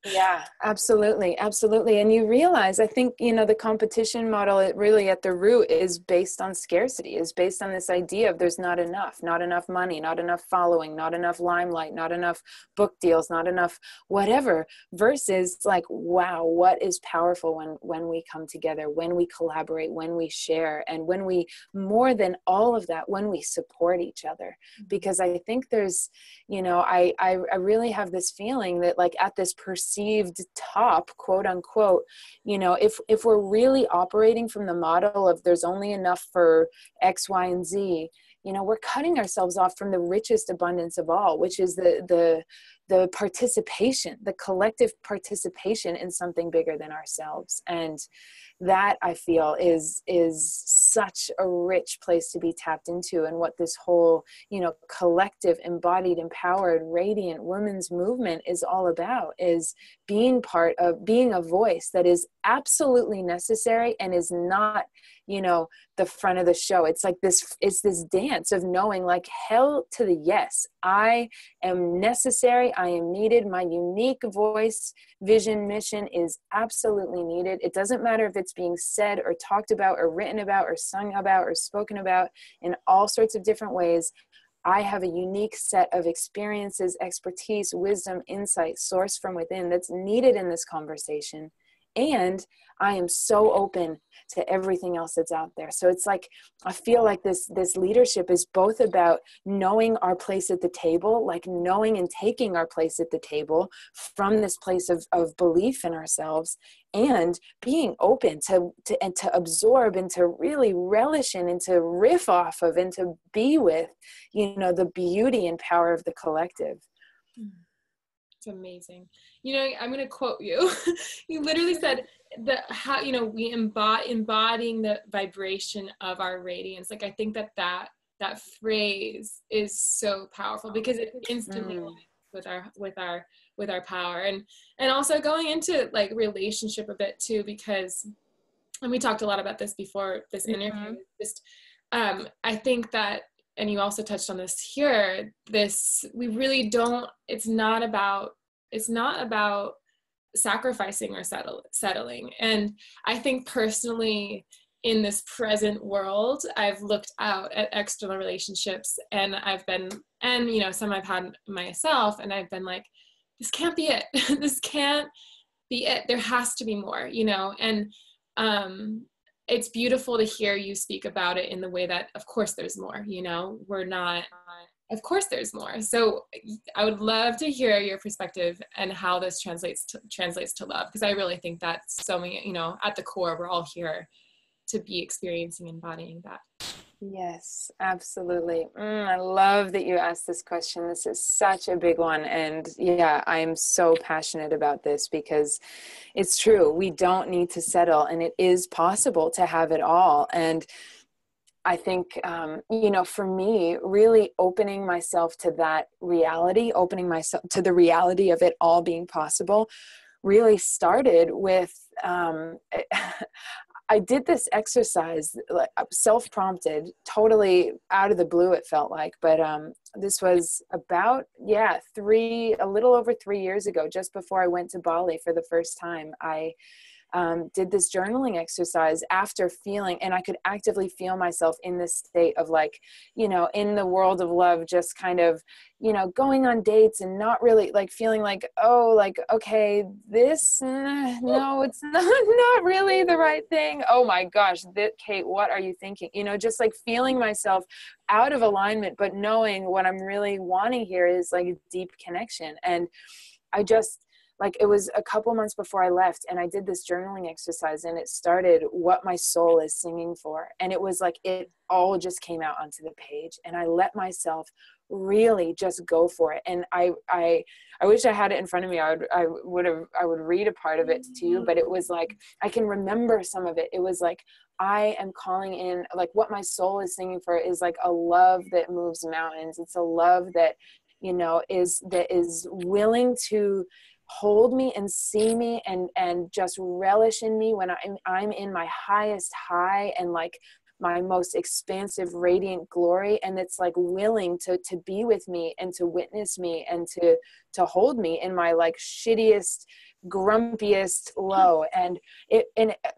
Yeah, absolutely. Absolutely. And you realize, I think, the competition model, it really at the root is based on scarcity, is based on this idea of there's not enough money, not enough following, not enough limelight, not enough book deals, not enough whatever, versus like, wow, what is powerful when we come together, when we collaborate, when we share, and when we, more than all of that, when we support each other. Because I think there's, I really have this feeling that like at this perceived top, quote unquote, if we're really operating from the model of there's only enough for X, Y, and Z, we're cutting ourselves off from the richest abundance of all, which is the participation, the collective participation in something bigger than ourselves. And that, I feel, is such a rich place to be tapped into. And what this whole, collective, embodied, empowered, radiant women's movement is all about, is being a voice that is absolutely necessary and is not, the front of the show. It's like it's this dance of knowing, like, hell to the yes, I am necessary. I am needed. My unique voice, vision, mission is absolutely needed. It doesn't matter if it's being said or talked about or written about or sung about or spoken about in all sorts of different ways. I have a unique set of experiences, expertise, wisdom, insight, sourced from within that's needed in this conversation. And I am so open to everything else that's out there. So it's like, I feel like this leadership is both about knowing our place at the table, like knowing and taking our place at the table from this place of belief in ourselves, and being open to absorb and to really relish in and to riff off of and to be with, the beauty and power of the collective. It's amazing. I'm going to quote you. You literally said how we embodying the vibration of our radiance. Like, I think that phrase is so powerful because it instantly with our power, and also going into like relationship a bit too, because, and we talked a lot about this before this interview, just I think that, and you also touched on this here, we really don't, it's not about sacrificing or settling. And I think personally in this present world, I've looked out at external relationships, and some I've had myself, and I've been like, this can't be it. This can't be it. There has to be more, and it's beautiful to hear you speak about it in the way that, of course there's more, of course there's more. So I would love to hear your perspective and how this translates to love, because I really think that so many, at the core, we're all here to be experiencing, embodying that. Yes, absolutely. I love that you asked this question. This is such a big one. And yeah, I am so passionate about this because it's true. We don't need to settle, and it is possible to have it all. And I think, for me, really opening myself to that reality, opening myself to the reality of it all being possible, really started with, I did this exercise, self-prompted, totally out of the blue, it felt like. But this was about, a little over 3 years ago, just before I went to Bali for the first time. I did this journaling exercise after feeling, and I could actively feel myself in this state of like, in the world of love, just kind of, going on dates and not really like feeling like, oh, like, okay, this, no, it's not really the right thing. Oh my gosh, Cait, what are you thinking? Just like feeling myself out of alignment, but knowing what I'm really wanting here is like a deep connection. And I just, like, it was a couple months before I left, and I did this journaling exercise, and it started what my soul is singing for. And it was like, it all just came out onto the page, and I let myself really just go for it. And I wish I had it in front of me. I would read a part of it to you, but it was like, I can remember some of it. It was like, I am calling in, like, what my soul is singing for is like a love that moves mountains. It's a love that, is willing to hold me and see me and just relish in me when I'm in my highest high, and like my most expansive, radiant glory. And it's like willing to be with me and to witness me and to hold me in my like shittiest, grumpiest low. And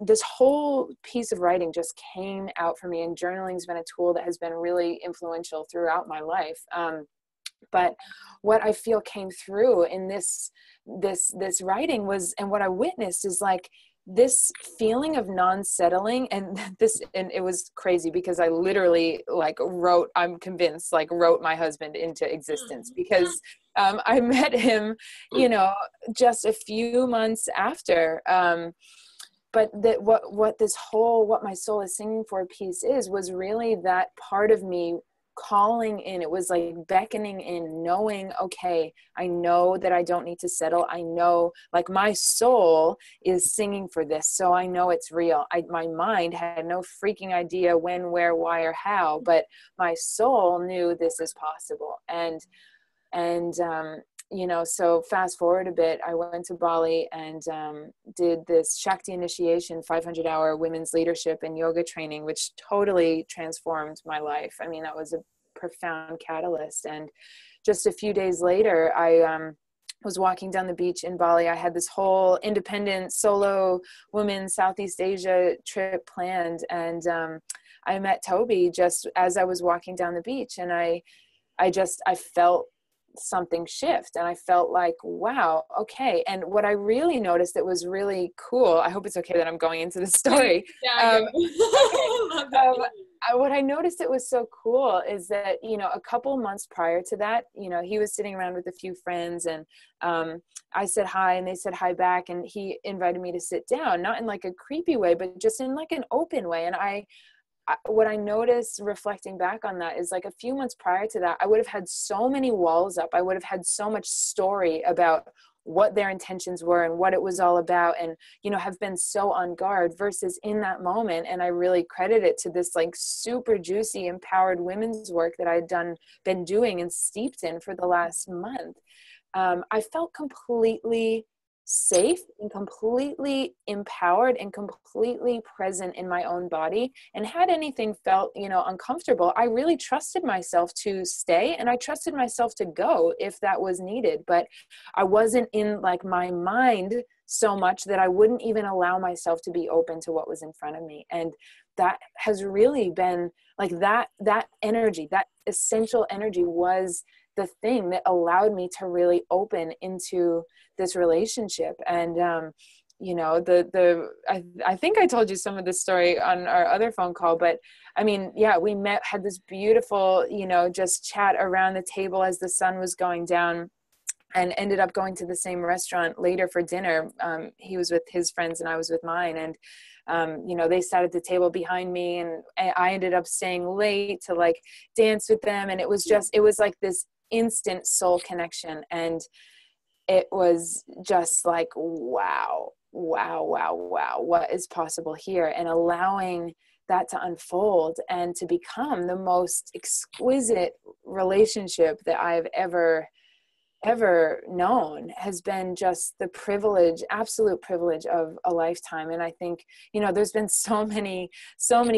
this whole piece of writing just came out for me, and journaling's been a tool that has been really influential throughout my life. But what I feel came through in this writing was, and what I witnessed is like this feeling of non-settling. And it was crazy because I literally like I'm convinced, like wrote my husband into existence, because I met him, just a few months after. But that what my soul is singing for piece was really that part of me calling in. It was like beckoning in, knowing, okay, I know that I don't need to settle. I know, like, my soul is singing for this, so I know it's real. My mind had no freaking idea when, where, why, or how, but my soul knew this is possible. And so fast forward a bit, I went to Bali and did this Shakti initiation, 500-hour women's leadership and yoga training, which totally transformed my life. I mean, that was a profound catalyst. And just a few days later, I was walking down the beach in Bali. I had this whole independent solo woman Southeast Asia trip planned. And I met Toby just as I was walking down the beach. And I felt something shift, and I felt like, wow, okay. And what I really noticed that was really cool, I hope it's okay that I'm going into the story. Yeah, what I noticed that was so cool is that, a couple months prior to that, he was sitting around with a few friends, and I said hi and they said hi back, and he invited me to sit down, not in like a creepy way, but just in like an open way. And what I noticed reflecting back on that is, like, a few months prior to that, I would have had so many walls up. I would have had so much story about what their intentions were and what it was all about, and, have been so on guard, versus in that moment. And I really credit it to this like super juicy, empowered women's work that I had been doing and steeped in for the last month. I felt completely safe and completely empowered and completely present in my own body. And had anything felt, uncomfortable, I really trusted myself to stay, and I trusted myself to go if that was needed. But I wasn't in like my mind so much that I wouldn't even allow myself to be open to what was in front of me. And that has really been like that energy, that essential energy was the thing that allowed me to really open into this relationship. And I think I told you some of this story on our other phone call, but I mean, yeah, we had this beautiful, just chat around the table as the sun was going down, and ended up going to the same restaurant later for dinner. He was with his friends and I was with mine. And they sat at the table behind me, and I ended up staying late to like dance with them. And it was like this instant soul connection. And it was just like, wow, what is possible here? And allowing that to unfold and to become the most exquisite relationship that I've ever known has been just the privilege, absolute privilege of a lifetime. And I think, there's been so many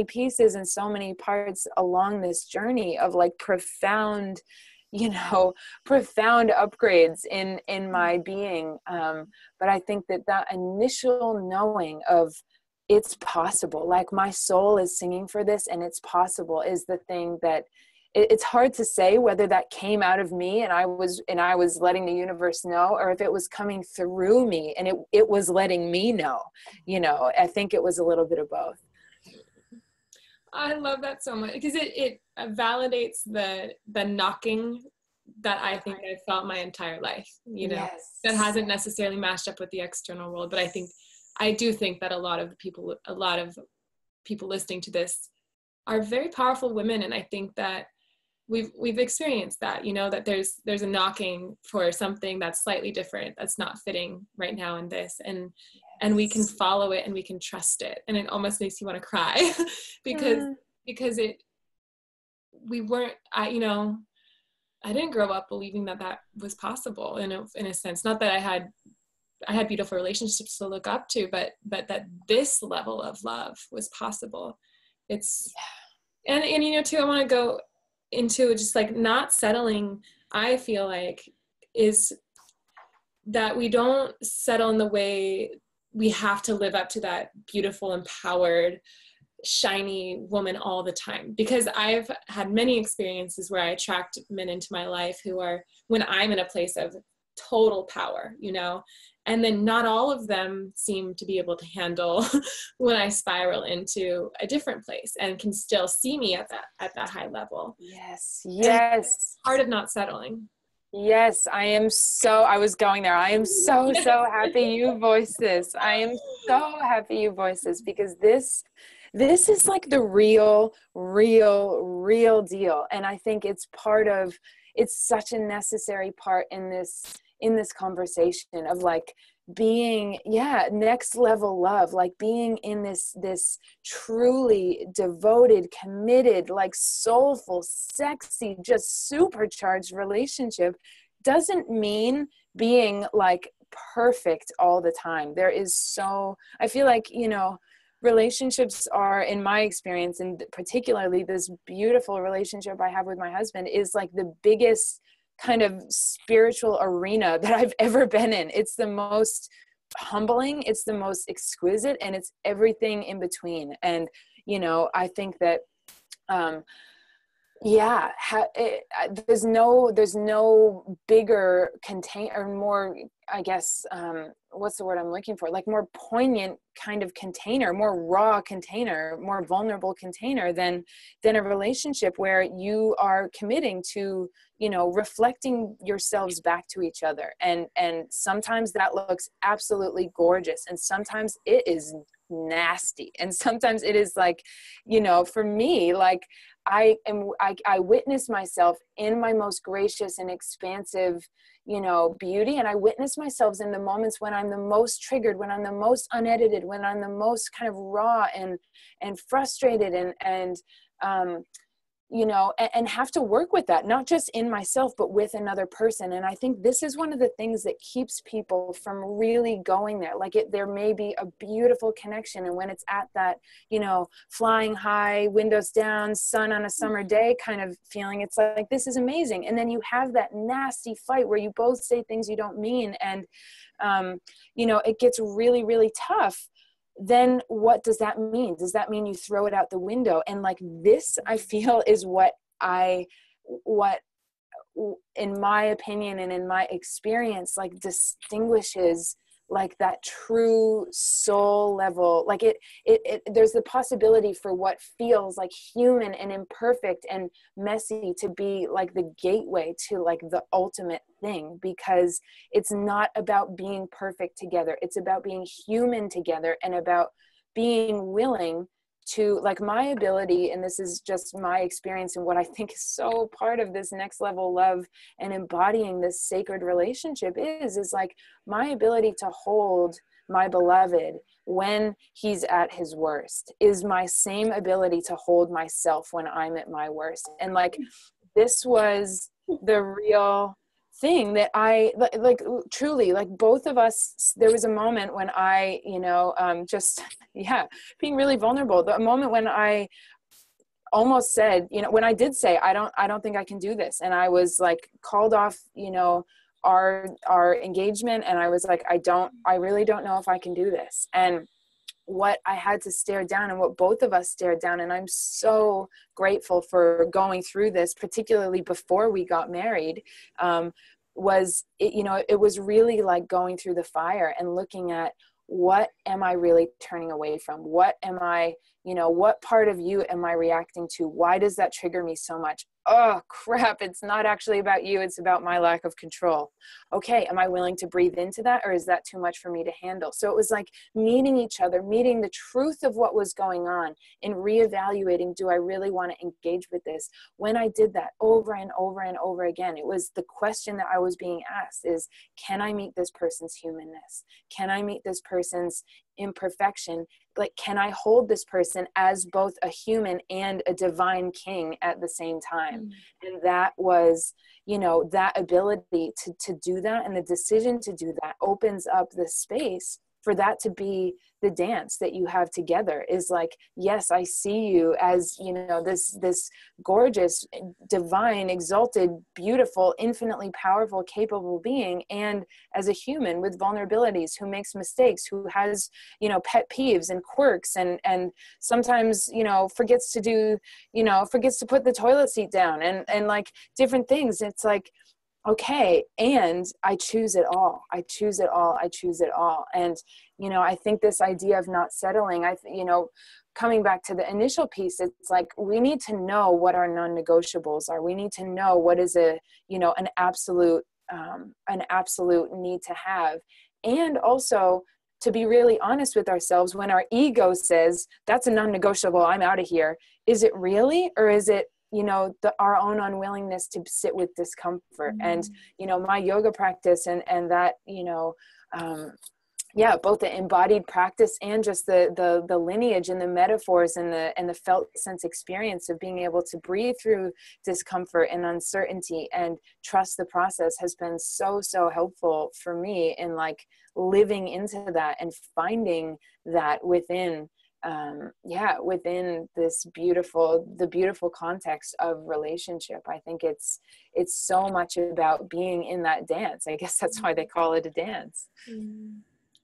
pieces and so many parts along this journey of like profound upgrades in my being. But I think that initial knowing of it's possible, like my soul is singing for this and it's possible, is the thing that it's hard to say whether that came out of me and I was letting the universe know, or if it was coming through me and it was letting me know. I think it was a little bit of both. I love that so much, because it validates the knocking that I think I've felt my entire life, Yes. That hasn't necessarily matched up with the external world. But I do think that a lot of people listening to this are very powerful women. And I think that we've experienced that, that there's a knocking for something that's slightly different, that's not fitting right now in this. And we can follow it and we can trust it. And it almost makes you want to cry because I didn't grow up believing that was possible in a sense. Not that I had beautiful relationships to look up to, but that this level of love was possible. It's, and you know, too, I want to go into just like not settling, I feel like, is that we don't settle in the way we have to live up to that beautiful, empowered, shiny woman all the time. Because I've had many experiences where I attract men into my life who are, when I'm in a place of total power, you know, and then not all of them seem to be able to handle when I spiral into a different place and can still see me at that high level. Yes. Part of not settling. Yes, I was going there. I am so happy you voiced this. I am so happy you voiced this, because this is like the real deal. And I think it's such a necessary part in this conversation of like being, next level love, like being in this truly devoted, committed, like soulful, sexy, just supercharged relationship doesn't mean being like perfect all the time. I feel like, you know, relationships are, in my experience, and particularly this beautiful relationship I have with my husband, is like the biggest kind of spiritual arena that I've ever been in. It's the most humbling, it's the most exquisite, and it's everything in between. And, you know, I think that, there's no bigger container, or more, I guess, what's the word I'm looking for? Like more poignant kind of container, more raw container, more vulnerable container than a relationship where you are committing to, you know, reflecting yourselves back to each other. And sometimes that looks absolutely gorgeous. And sometimes it is nasty. And sometimes it is like, you know, for me, like I witness myself in my most gracious and expansive, you know, beauty. And I witness myself in the moments when I'm the most triggered, when I'm the most unedited, when I'm the most kind of raw and frustrated and you know, and have to work with that, not just in myself, but with another person. And I think this is one of the things that keeps people from really going there. Like there may be a beautiful connection. And when it's at that, you know, flying high, windows down, sun on a summer day kind of feeling, it's like, this is amazing. And then you have that nasty fight where you both say things you don't mean. And, you know, it gets really, really tough. Then what does that mean? Does that mean you throw it out the window? And like this, I feel, is what in my opinion and in my experience, like distinguishes like that true soul level. Like it there's the possibility for what feels like human and imperfect and messy to be like the gateway to like the ultimate thing, because it's not about being perfect together. It's about being human together, and about being willing to, like, my ability, and this is just my experience and what I think is so part of this next level love and embodying this sacred relationship is like my ability to hold my beloved when he's at his worst is my same ability to hold myself when I'm at my worst. And like, this was the real thing that I like truly, like both of us, there was a moment when I, you know, being really vulnerable, the moment when I almost said, you know, when I did say, I don't think I can do this. And I was like called off, you know, our engagement. And I was like, I really don't know if I can do this. And what I had to stare down, and what both of us stared down, and I'm so grateful for going through this, particularly before we got married, was it, you know, it was really like going through the fire and looking at, what am I really turning away from? What am I, you know, what part of you am I reacting to? Why does that trigger me so much? Oh crap, it's not actually about you. It's about my lack of control. Okay, am I willing to breathe into that, or is that too much for me to handle? So it was like meeting each other, meeting the truth of what was going on, and reevaluating, do I really want to engage with this? When I did that over and over and over again, it was the question that I was being asked is, can I meet this person's humanness? Can I meet this person's imperfection? Like, can I hold this person as both a human and a divine king at the same time? And that was, you know, that ability to do that, and the decision to do that opens up the space for that to be the dance that you have together, is like, yes, I see you as, you know, this gorgeous, divine, exalted, beautiful, infinitely powerful, capable being, and as a human with vulnerabilities, who makes mistakes, who has, you know, pet peeves and quirks, and sometimes, you know, forgets to put the toilet seat down, and like different things. It's like, okay, and I choose it all. I choose it all. I choose it all. And, you know, I think this idea of not settling, you know, coming back to the initial piece, it's like, we need to know what our non-negotiables are. We need to know what is an absolute need to have. And also to be really honest with ourselves, when our ego says, that's a non-negotiable, I'm out of here. Is it really? Or is it, you know, our own unwillingness to sit with discomfort? And, you know, my yoga practice and that, you know, both the embodied practice and just the lineage and the metaphors and the felt sense experience of being able to breathe through discomfort and uncertainty and trust the process has been so helpful for me in like living into that and finding that within the beautiful context of relationship. I think it's so much about being in that dance. I guess that's why they call it a dance.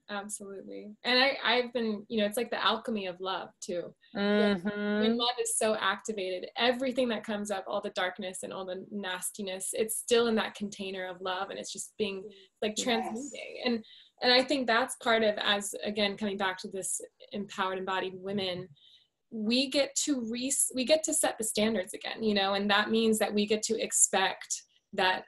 Absolutely. And I've been, you know, it's like the alchemy of love too. Mm-hmm. When love is so activated, everything that comes up, all the darkness and all the nastiness, it's still in that container of love, and it's just being like transmuting. Yes. And I think that's part of, as again, coming back to this empowered, embodied women, we get to set the standards again, you know, and that means that we get to expect that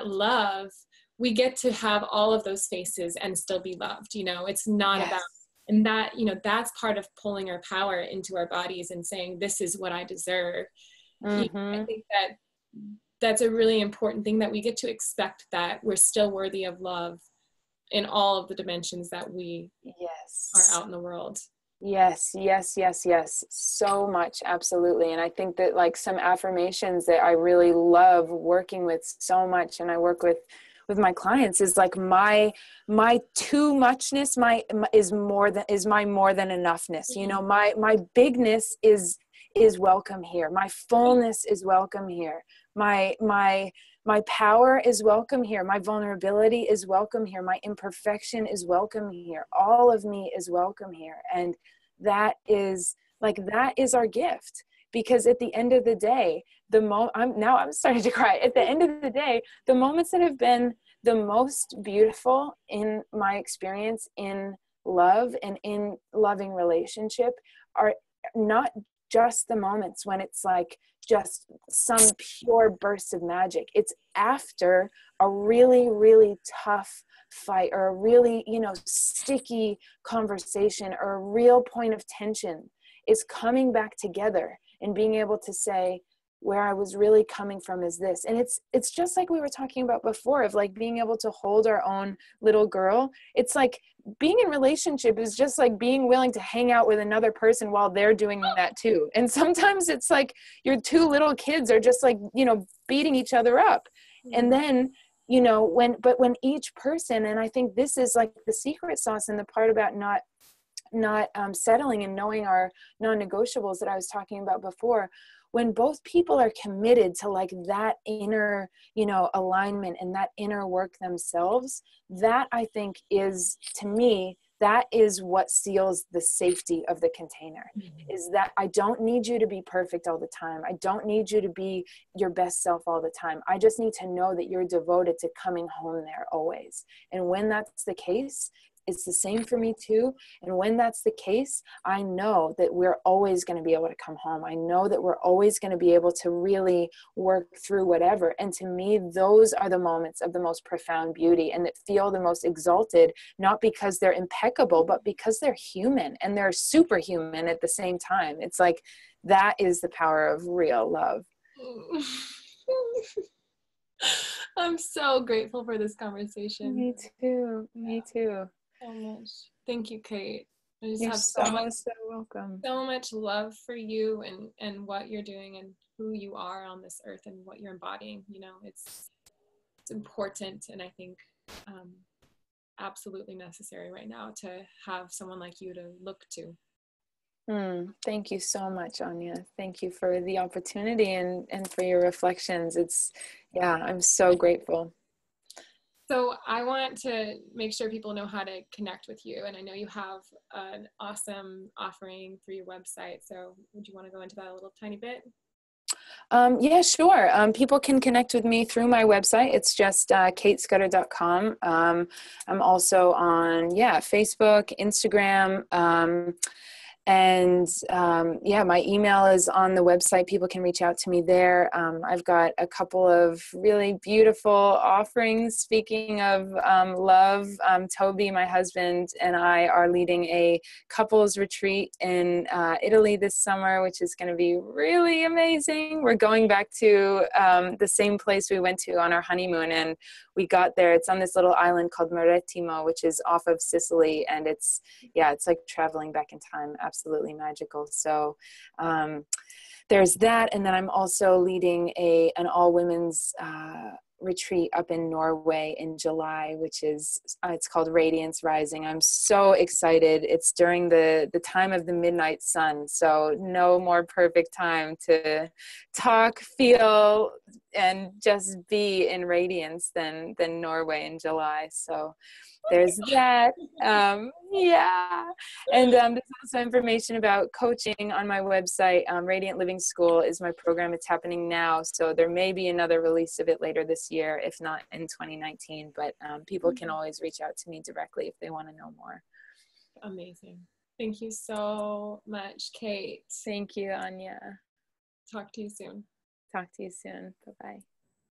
love, we get to have all of those faces and still be loved, you know. It's not about, and that, you know, that's part of pulling our power into our bodies and saying, this is what I deserve. You know, I think that's a really important thing, that we get to expect that we're still worthy of love in all of the dimensions that we are out in the world. Yes. So much. Absolutely. And I think that like some affirmations that I really love working with so much, and I work with my clients, is like my too muchness, is my more than enoughness. You know, my bigness is welcome here. My fullness is welcome here. My power is welcome here. My vulnerability is welcome here. My imperfection is welcome here. All of me is welcome here. And that is our gift. Because at the end of the day, I'm starting to cry. At the end of the day, the moments that have been the most beautiful in my experience in love and in loving relationship are not just the moments when it's like just some pure burst of magic. It's after a really, really tough fight, or a really, you know, sticky conversation, or a real point of tension, is coming back together and being able to say, where I was really coming from is this. And it's just like we were talking about before, of like being able to hold our own little girl. It's like being in relationship is just like being willing to hang out with another person while they're doing that too. And sometimes it's like your two little kids are just like, you know, beating each other up. And then, you know, when each person, and I think this is like the secret sauce and the part about not settling and knowing our non-negotiables that I was talking about before, when both people are committed to like that inner, you know, alignment and that inner work themselves, that I think is, to me, that is what seals the safety of the container. Is that I don't need you to be perfect all the time. I don't need you to be your best self all the time. I just need to know that you're devoted to coming home there always. And when that's the case, it's the same for me too. And when that's the case, I know that we're always going to be able to come home. I know that we're always going to be able to really work through whatever. And to me, those are the moments of the most profound beauty, and that feel the most exalted, not because they're impeccable, but because they're human, and they're superhuman at the same time. It's like, that is the power of real love. I'm so grateful for this conversation. Me too. Me too. So much. Thank you, Cait. I just You're have so welcome. So much love for you and what you're doing and who you are on this earth and what you're embodying. You know, it's important, and I think absolutely necessary right now to have someone like you to look to. Thank you so much, Anya. Thank you for the opportunity and for your reflections. I'm so grateful. So I want to make sure people know how to connect with you. And I know you have an awesome offering through your website. So would you want to go into that a little tiny bit? Yeah, sure. People can connect with me through my website. It's just caitscudder.com. I'm also on, Facebook, Instagram. My email is on the website. People can reach out to me there. I've got a couple of really beautiful offerings. Speaking of love, Toby, my husband, and I are leading a couples retreat in Italy this summer, which is going to be really amazing. We're going back to the same place we went to on our honeymoon, and we got there. It's on this little island called Marettimo, which is off of Sicily, and it's like traveling back in time. Absolutely magical. So there's that, and then I'm also leading an all-women's retreat up in Norway in July, which is it's called Radiance Rising. I'm so excited. It's during the time of the midnight sun, so no more perfect time to talk, feel, and just be in radiance than Norway in July. So there's that. And there's also information about coaching on my website. Radiant Living School is my program. It's happening now, so there may be another release of it later this year, if not in 2019. But people can always reach out to me directly if they want to know more. Amazing. Thank you so much, Cait. Thank you, Anya. Talk to you soon. Talk to you soon. Bye-bye.